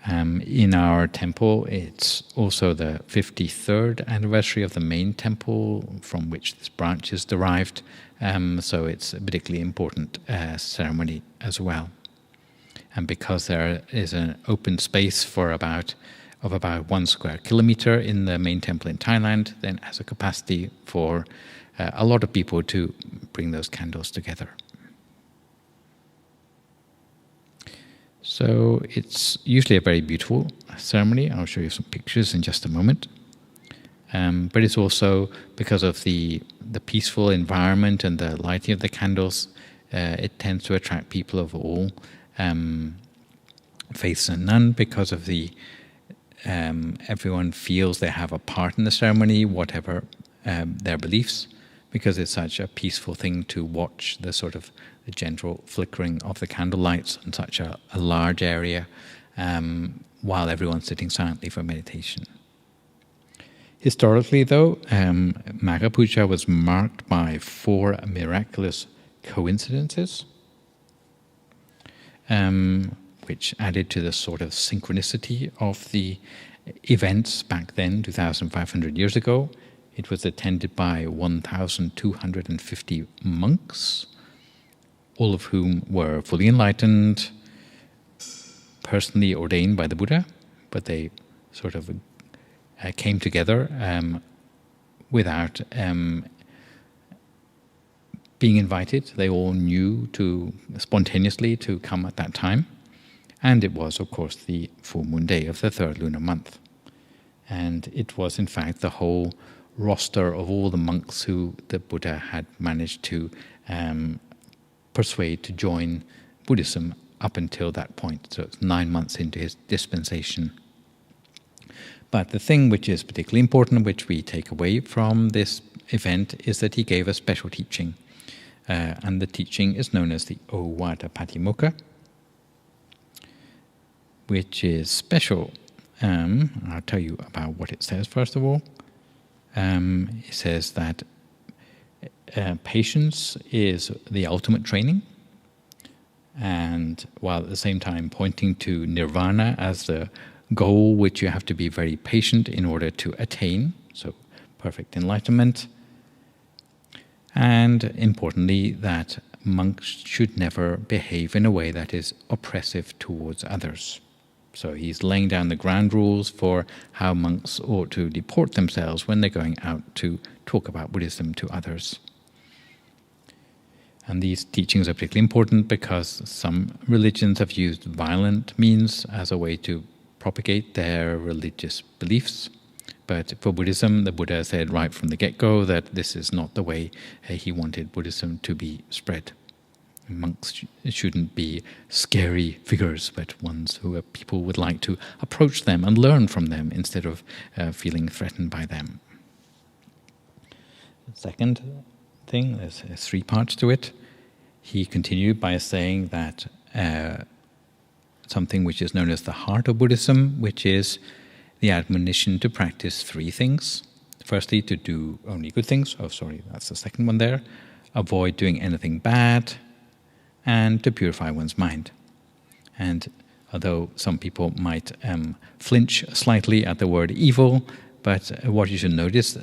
B: In our temple, it's also the 53rd anniversary of the main temple from which this branch is derived. So it's a particularly important ceremony as well. And because there is an open space for about 1 square kilometer in the main temple in Thailand, then it has a capacity for a lot of people to bring those candles together. So it's usually a very beautiful ceremony. I'll show you some pictures in just a moment. But it's also because of the peaceful environment and the lighting of the candles, it tends to attract people of all faiths and none, because of the everyone feels they have a part in the ceremony, whatever their beliefs, because it's such a peaceful thing to watch the sort of the gentle flickering of the candle lights in such a large area while everyone's sitting silently for meditation. Historically, though, Makapuja was marked by 4 miraculous coincidences, which added to the sort of synchronicity of the events back then, 2,500 years ago. It was attended by 1,250 monks, all of whom were fully enlightened, personally ordained by the Buddha, but they sort of came together without being invited. They all knew spontaneously to come at that time. And it was, of course, the full moon day of the 3rd lunar month. And it was, in fact, the whole roster of all the monks who the Buddha had managed to persuade to join Buddhism up until that point. So it's 9 months into his dispensation. But the thing which is particularly important, which we take away from this event, is that he gave a special teaching. And the teaching is known as the Ovada Patimokkha, which is special. I'll tell you about what it says first of all. It says that patience is the ultimate training, and while at the same time pointing to nirvana as the goal which you have to be very patient in order to attain, so perfect enlightenment. And importantly, that monks should never behave in a way that is oppressive towards others. So he's laying down the ground rules for how monks ought to deport themselves when they're going out to talk about Buddhism to others. And these teachings are particularly important because some religions have used violent means as a way to propagate their religious beliefs. But for Buddhism, the Buddha said right from the get-go that this is not the way he wanted Buddhism to be spread. Monks shouldn't be scary figures, but ones who people would like to approach them and learn from them instead of feeling threatened by them. The second thing, there's 3 parts to it. He continued by saying that something which is known as the heart of Buddhism, which is the admonition to practice 3 things. Firstly, to do only good things. Oh, sorry, that's the second one there. Avoid doing anything bad, and to purify one's mind. And although some people might flinch slightly at the word evil, but what you should notice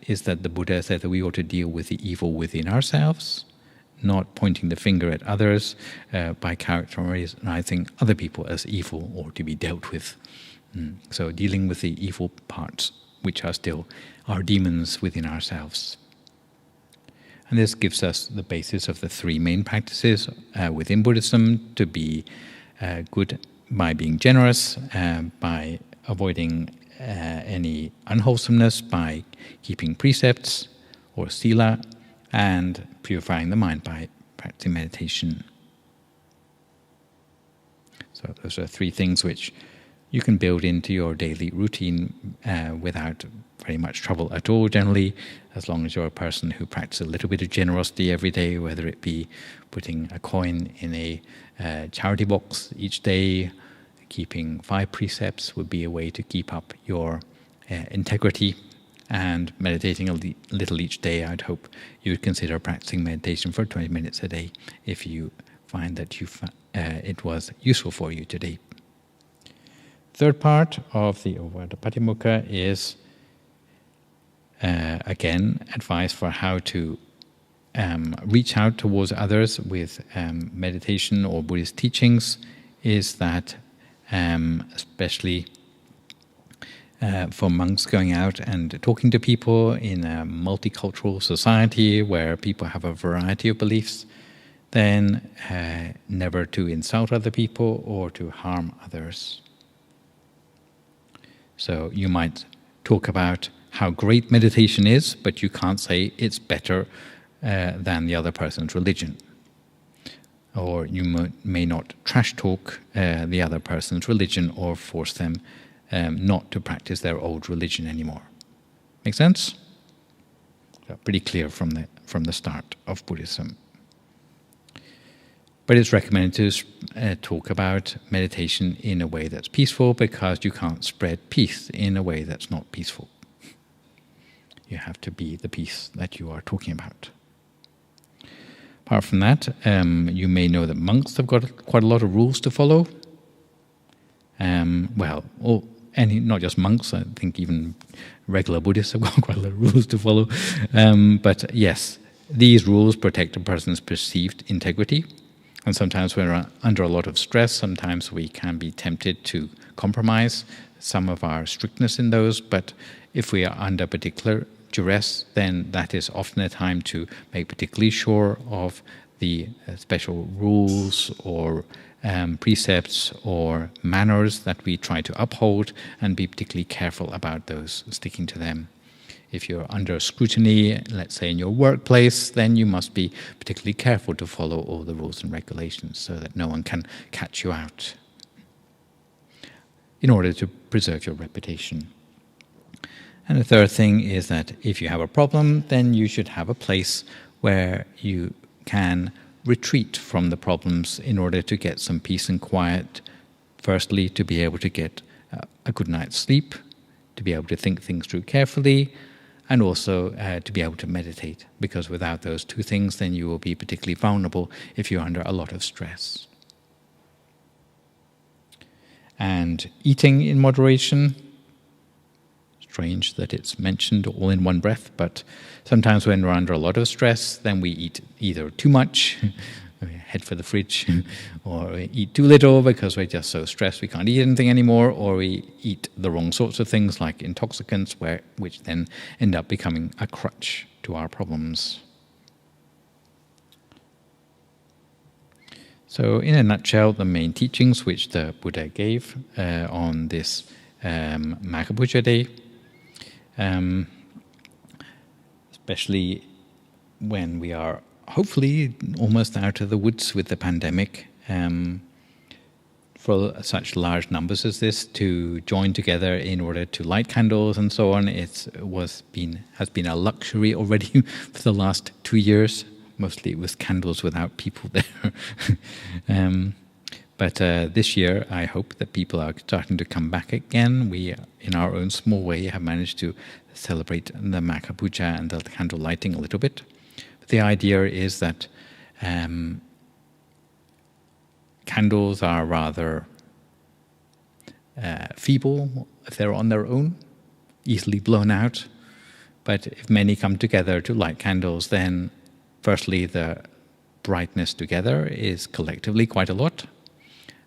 B: is that the Buddha said that we ought to deal with the evil within ourselves, not pointing the finger at others by characterizing other people as evil or to be dealt with. So dealing with the evil parts, which are still our demons within ourselves. And this gives us the basis of the 3 main practices within Buddhism: to be good by being generous, by avoiding any unwholesomeness, by keeping precepts or sila, and purifying the mind by practicing meditation. So those are 3 things which you can build into your daily routine without very much trouble at all, generally, as long as you're a person who practices a little bit of generosity every day, whether it be putting a coin in a charity box each day. Keeping 5 precepts would be a way to keep up your integrity, and meditating a little each day. I'd hope you would consider practicing meditation for 20 minutes a day if you find that it was useful for you today. Third part of the Ovada Patimokkha is again advice for how to reach out towards others with meditation or Buddhist teachings. Is that especially for monks going out and talking to people in a multicultural society where people have a variety of beliefs, then never to insult other people or to harm others. So you might talk about how great meditation is, but you can't say it's better than the other person's religion. Or you may not trash talk the other person's religion or force them not to practice their old religion anymore. Make sense? So pretty clear from the start of Buddhism. But it's recommended to talk about meditation in a way that's peaceful, because you can't spread peace in a way that's not peaceful. You have to be the peace that you are talking about. Apart from that, you may know that monks have got quite a lot of rules to follow. Not just monks, I think even regular Buddhists have got quite a lot of rules to follow. But yes, these rules protect a person's perceived integrity. And sometimes when we're under a lot of stress, sometimes we can be tempted to compromise some of our strictness in those. But if we are under particular duress, then that is often a time to make particularly sure of the special rules or precepts or manners that we try to uphold, and be particularly careful about those, sticking to them. If you're under scrutiny, let's say in your workplace, then you must be particularly careful to follow all the rules and regulations so that no one can catch you out, in order to preserve your reputation. And the third thing is that if you have a problem, then you should have a place where you can retreat from the problems in order to get some peace and quiet. Firstly, to be able to get a good night's sleep, to be able to think things through carefully, and also to be able to meditate, because without those 2 things, then you will be particularly vulnerable if you're under a lot of stress. And eating in moderation. Strange that it's mentioned all in one breath, but sometimes when we're under a lot of stress, then we eat either too much, head for the fridge, or we eat too little because we're just so stressed we can't eat anything anymore, or we eat the wrong sorts of things like intoxicants, which then end up becoming a crutch to our problems. So in a nutshell, the main teachings which the Buddha gave on this Maghapuja Day, especially when we are hopefully almost out of the woods with the pandemic. For such large numbers as this to join together in order to light candles and so on, has been a luxury already for the last 2 years. Mostly it was candles without people there. But this year, I hope that people are starting to come back again. We, in our own small way, have managed to celebrate the Maka Puja and the candle lighting a little bit. But the idea is that candles are rather feeble if they're on their own, easily blown out. But if many come together to light candles, then firstly, the brightness together is collectively quite a lot.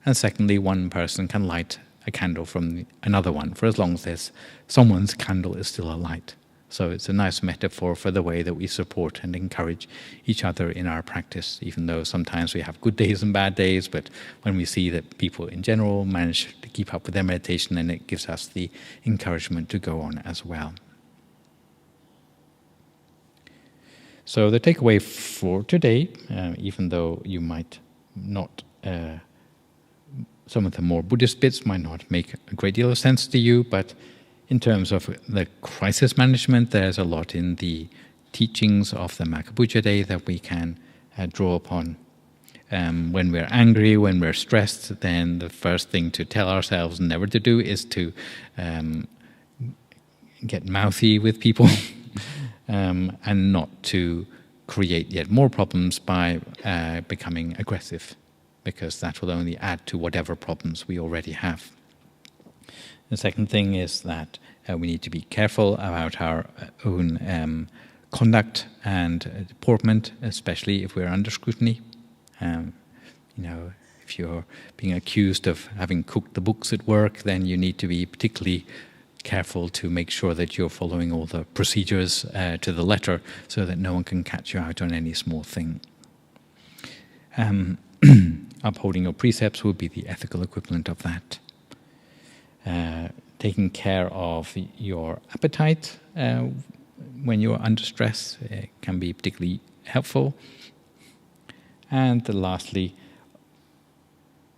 B: And secondly, one person can light a candle from another one for as long as someone's candle is still alight. So it's a nice metaphor for the way that we support and encourage each other in our practice, even though sometimes we have good days and bad days, but when we see that people in general manage to keep up with their meditation, then it gives us the encouragement to go on as well. So the takeaway for today, even though you might not, some of the more Buddhist bits might not make a great deal of sense to you, but in terms of the crisis management, there's a lot in the teachings of the Maka Puja Day that we can draw upon. When we're angry, when we're stressed, then the first thing to tell ourselves never to do is to get mouthy with people and not to create yet more problems by becoming aggressive, because that will only add to whatever problems we already have. The second thing is that we need to be careful about our own conduct and deportment, especially if we're under scrutiny. If you're being accused of having cooked the books at work, then you need to be particularly careful to make sure that you're following all the procedures to the letter so that no one can catch you out on any small thing. Upholding your precepts would be the ethical equivalent of that. Taking care of your appetite when you're under stress can be particularly helpful. And lastly,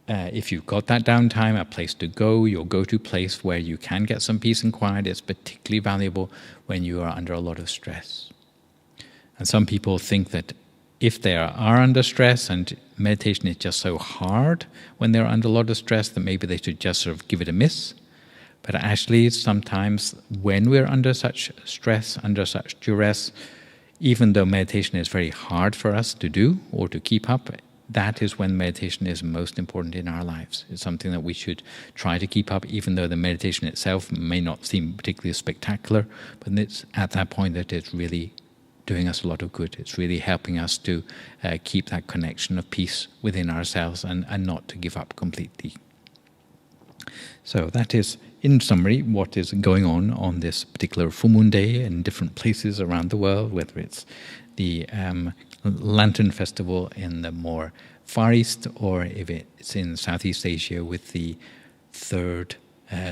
B: if you've got that downtime, a place to go, your go-to place where you can get some peace and quiet is particularly valuable when you are under a lot of stress. And some people think that if they are under stress and meditation is just so hard when they're under a lot of stress, that maybe they should just sort of give it a miss. But actually, sometimes when we're under such stress, under such duress, even though meditation is very hard for us to do or to keep up, that is when meditation is most important in our lives. It's something that we should try to keep up, even though the meditation itself may not seem particularly spectacular, but it's at that point that it's really doing us a lot of good. It's really helping us to keep that connection of peace within ourselves and not to give up completely. So that is, in summary, what is going on this particular full moon day in different places around the world, whether it's the Lantern Festival in the more Far East, or if it's in Southeast Asia with the third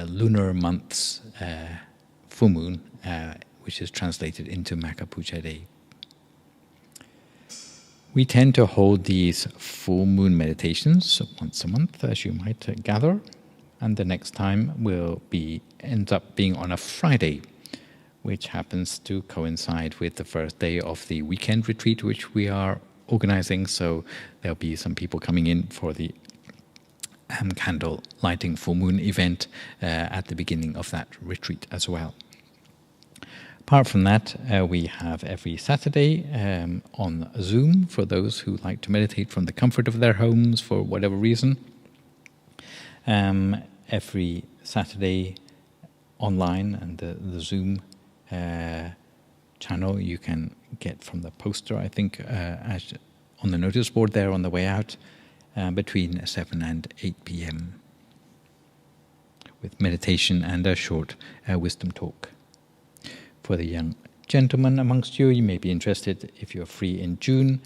B: lunar month's full moon, which is translated into Maka Puja Day. We tend to hold these full moon meditations once a month, as you might gather, and the next time ends up being on a Friday, which happens to coincide with the first day of the weekend retreat, which we are organizing. So there'll be some people coming in for the candle lighting full moon event at the beginning of that retreat as well. Apart from that, we have every Saturday on Zoom for those who like to meditate from the comfort of their homes for whatever reason. Every Saturday online, and the Zoom channel you can get from the poster, I think, on the notice board there on the way out, between 7 and 8 p.m. with meditation and a short wisdom talk. For the young gentlemen amongst you, you may be interested, if you're free in June,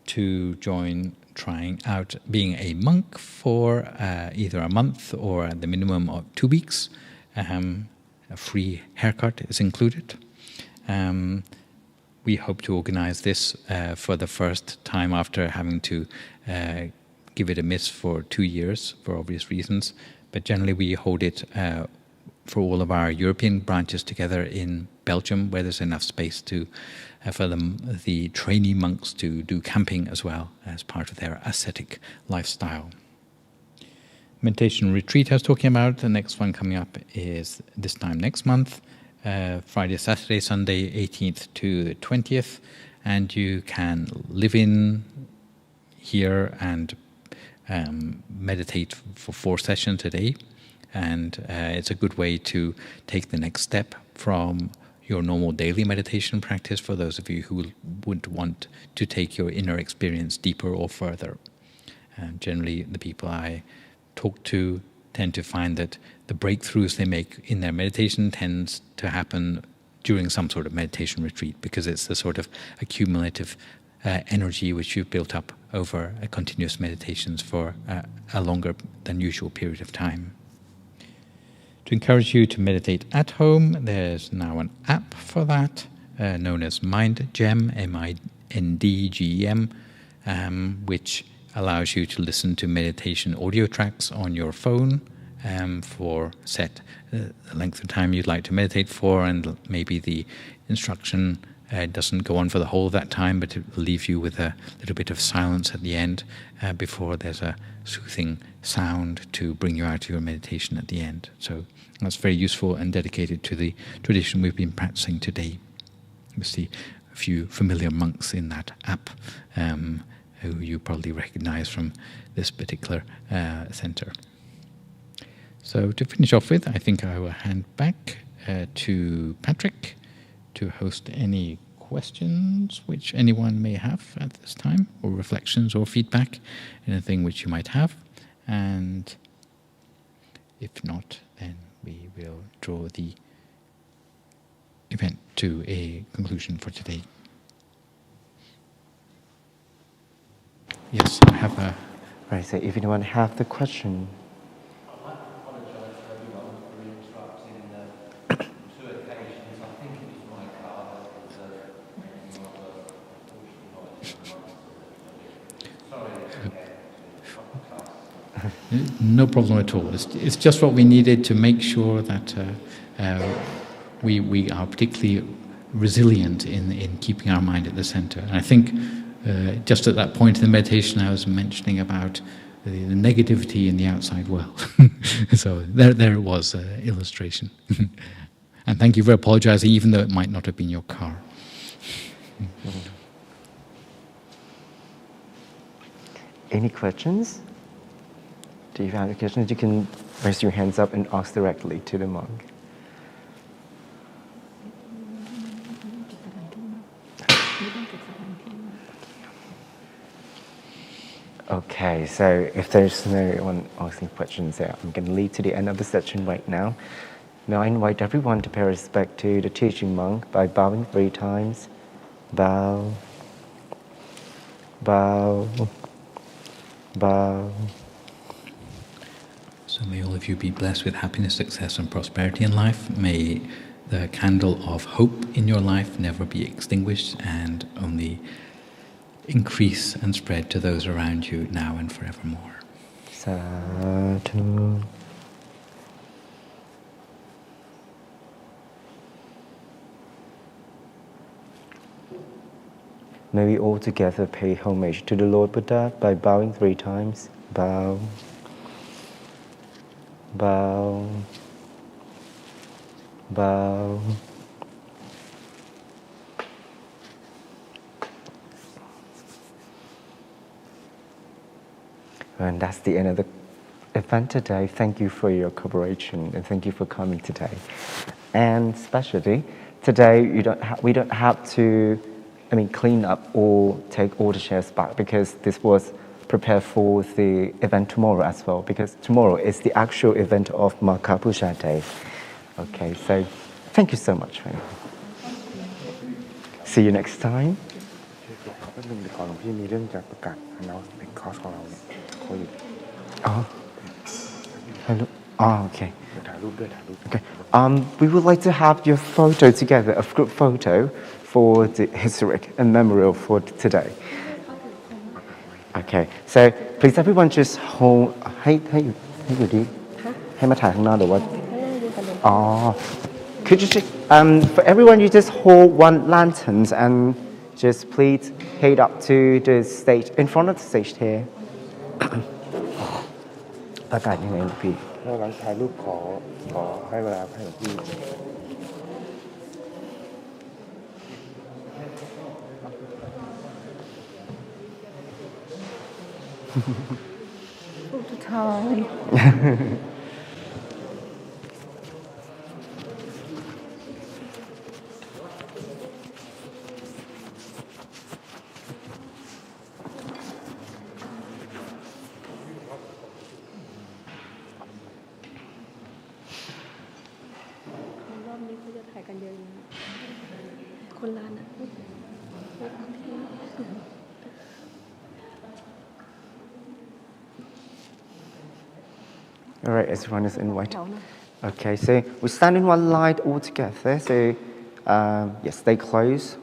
B: to join trying out being a monk for either a month or at the minimum of 2 weeks. A free haircut is included. we hope to organize this for the first time after having to give it a miss for 2 years for obvious reasons. But generally we hold it for all of our European branches together in Belgium, where there's enough space to for the trainee monks to do camping as well as part of their ascetic lifestyle. Meditation retreat I was talking about, the next one coming up is this time next month, Friday, Saturday, Sunday, 18th to the 20th, and you can live in here and meditate for 4 sessions a day, and it's a good way to take the next step from your normal daily meditation practice for those of you who would want to take your inner experience deeper or further. And generally the people I talk to tend to find that the breakthroughs they make in their meditation tends to happen during some sort of meditation retreat, because it's the sort of accumulative energy which you've built up over continuous meditations for a longer than usual period of time. To encourage you to meditate at home, there's now an app for that, known as MindGem, MINDGEM, which allows you to listen to meditation audio tracks on your phone for set the length of time you'd like to meditate for, and maybe the instruction doesn't go on for the whole of that time, but it will leave you with a little bit of silence at the end before there's a soothing sound to bring you out of your meditation at the end. So that's very useful and dedicated to the tradition we've been practicing today. You see a few familiar monks in that app who you probably recognize from this particular center. So to finish off with, I think I will hand back to Patrick to host any questions which anyone may have at this time, or reflections or feedback, anything which you might have. And if not, then we will draw the event to a conclusion for today. Yes, I have a...
A: Right, so if anyone have the question.
C: I'd like to apologise to everyone for interrupting the 2 occasions. I think it was my car that was making
B: Sorry. No problem at all. It's just what we needed to make sure that we are particularly resilient in keeping our mind at the center. And I think just at that point in the meditation I was mentioning about the negativity in the outside world. So there it was, illustration. And thank you for apologizing, even though it might not have been your car.
A: Any questions? Do you have any questions? You can raise your hands up and ask directly to the monk. Okay, so if there's no one asking questions there, I'm going to lead to the end of the session right now. Now I invite everyone to pay respect to the teaching monk by bowing 3 times. Bow, bow, bow.
B: So may all of you be blessed with happiness, success and prosperity in life. May the candle of hope in your life never be extinguished and only increase and spread to those around you now and forevermore.
A: Sadhu. May we all together pay homage to the Lord Buddha by bowing 3 times. Bow, bow, bow. And that's the end of the event today. Thank you for your cooperation and thank you for coming today. And especially today, we don't have to, clean up or take all the chairs back, because this was prepared for the event tomorrow as well, because tomorrow is the actual event of Makapusha Day. Okay, so thank you so much. See you next time. Oh, hello. Oh, okay. Okay. We would like to have your photo together, a group photo for the historic and memorial for today. Okay, so please everyone just hold ให้อยู่ที่ให้มาถ่ายข้างหน้าหรือว่า could you just, for everyone you just hold one lanterns and just please head up to the stage in front of the stage here. ประกาศยังไงพี่
D: แล้วหลังถ่ายรูปขอให้เวลาให้หลวงพี่
E: สุดท้าย รอบนี้เขาจะถ่ายกันเยอะนะคนร้านอ่ะ
A: All right, everyone is invited. Okay, so we stand in one line all together. So, yes, stay close.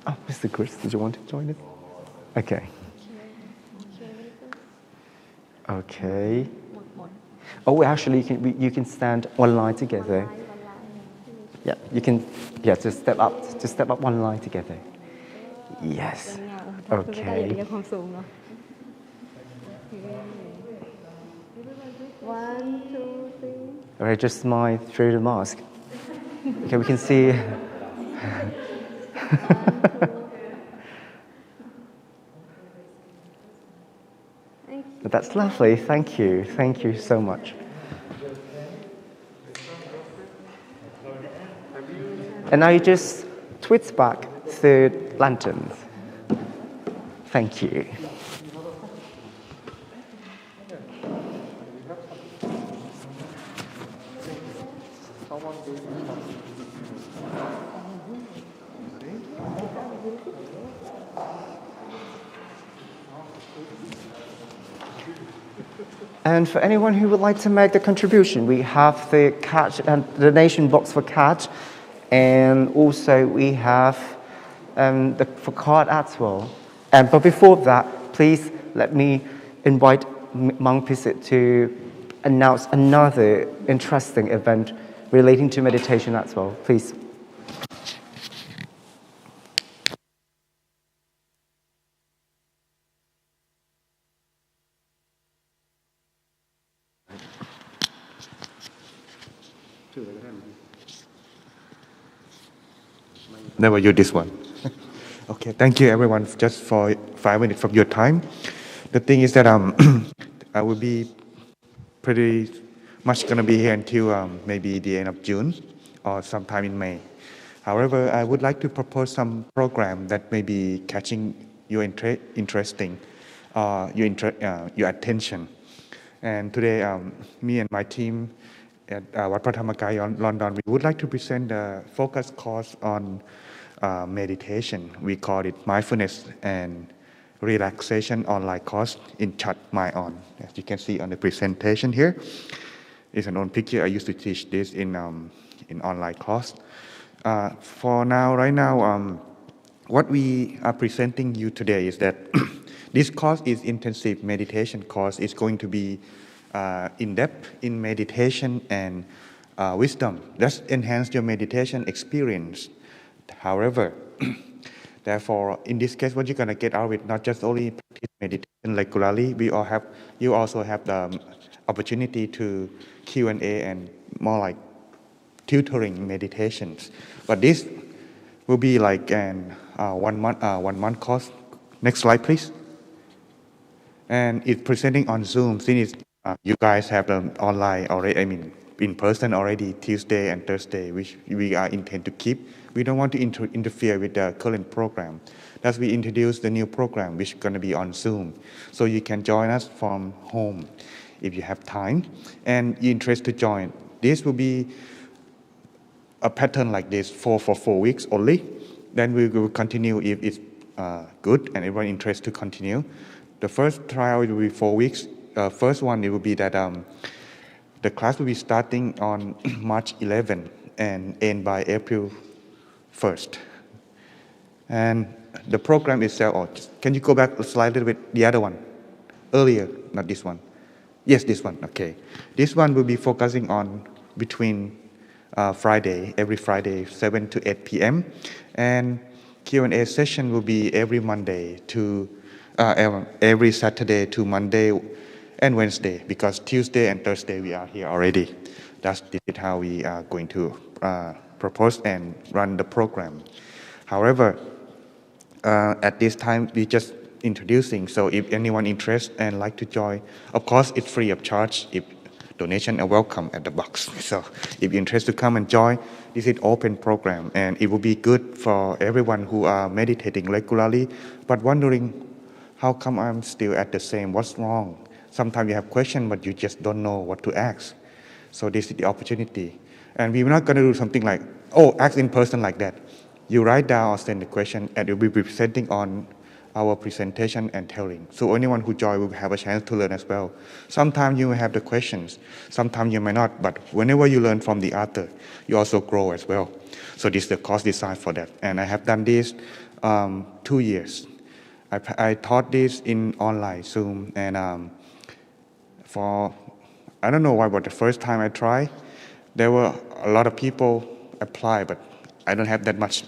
A: Oh, Mr. Chris, did you want to join us? Okay. Okay. Oh, actually, you can stand one line together. Yeah, you can. Yeah, just step up one line together. Yes. Okay.
E: 1, 2, 3
A: All right, just smile through the mask. Okay, we can see. That's lovely. Thank you. Thank you so much. And now you just twist back the lanterns. Thank you. And for anyone who would like to make the contribution, we have the cash and donation box for cash, and also we have for card as well. But before that, please let me invite Monk Pisit to announce another interesting event relating to meditation as well. Please.
D: Never use this one. Okay, thank you everyone just for 5 minutes from your time. The thing is that I will be pretty much gonna be here until maybe the end of June or sometime in May. However, I would like to propose some program that may be catching your your attention. And today, me and my team at Wat Phra Dhammakaya London, we would like to present a focus course on meditation. We call it mindfulness and relaxation online course in Chat My On. As you can see on the presentation here, it's an old picture. I used to teach this in online course. For now, right now, what we are presenting you today is that this course is intensive meditation course. It's going to be in depth in meditation and wisdom. That's enhance your meditation experience. However, therefore, in this case, what you're gonna get out of it, not just only practice meditation regularly, you also have the opportunity to Q&A and more like tutoring meditations. But this will be like an 1 month course. Next slide, please. And it's presenting on Zoom since you guys have them online already. I mean, in person already Tuesday and Thursday, which we are intend to keep. We don't want to interfere with the current program. Thus, we introduce the new program, which is going to be on Zoom. So you can join us from home if you have time and you're interested to join. This will be a pattern like this for 4 weeks only. Then we will continue if it's good and everyone interested to continue. The first trial will be 4 weeks. First one, it will be that the class will be starting on March 11 and end by April 1st. And the program itself, can you go back a slide a little bit, the other one? Earlier, not this one. Yes, this one, okay. This one will be focusing on between Friday, every Friday, 7 to 8 p.m. And Q&A session will be every Monday to every Saturday to Monday and Wednesday, because Tuesday and Thursday we are here already. That's how we are going to propose and run the program. However, at this time we just introducing, so if anyone interested and like to join, of course it's free of charge. If donation are welcome at the box. So if you're interested to come and join, this is open program, and it will be good for everyone who are meditating regularly but wondering, how come I'm still at the same? What's wrong? Sometimes you have questions, but you just don't know what to ask. So this is the opportunity. And we're not going to do something like, ask in person like that. You write down or send the question, and it will be presenting on our presentation and telling. So anyone who joins will have a chance to learn as well. Sometimes you may have the questions, sometimes you may not, but whenever you learn from the other, you also grow as well. So this is the course designed for that. And I have done this 2 years. I taught this in online Zoom, and I don't know why, but the first time I tried, there were a lot of people apply, but I don't have that much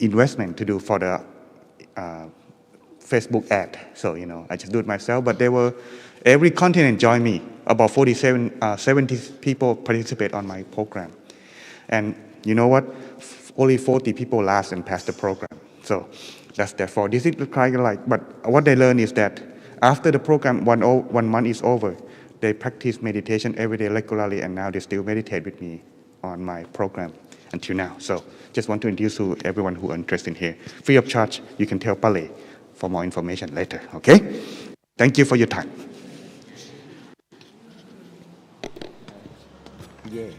D: investment to do for the Facebook ad. So, I just do it myself, but every continent joined me. About 70 people participate on my program. And you know what? Only 40 people last and pass the program. So that's therefore, this is kind of like, but what they learn is that after the program, 1 month is over, they practice meditation every day regularly, and now they still meditate with me on my program until now. So just want to introduce to everyone who are interested in here. Free of charge, you can tell Pale for more information later, okay? Thank you for your time.
A: Yeah.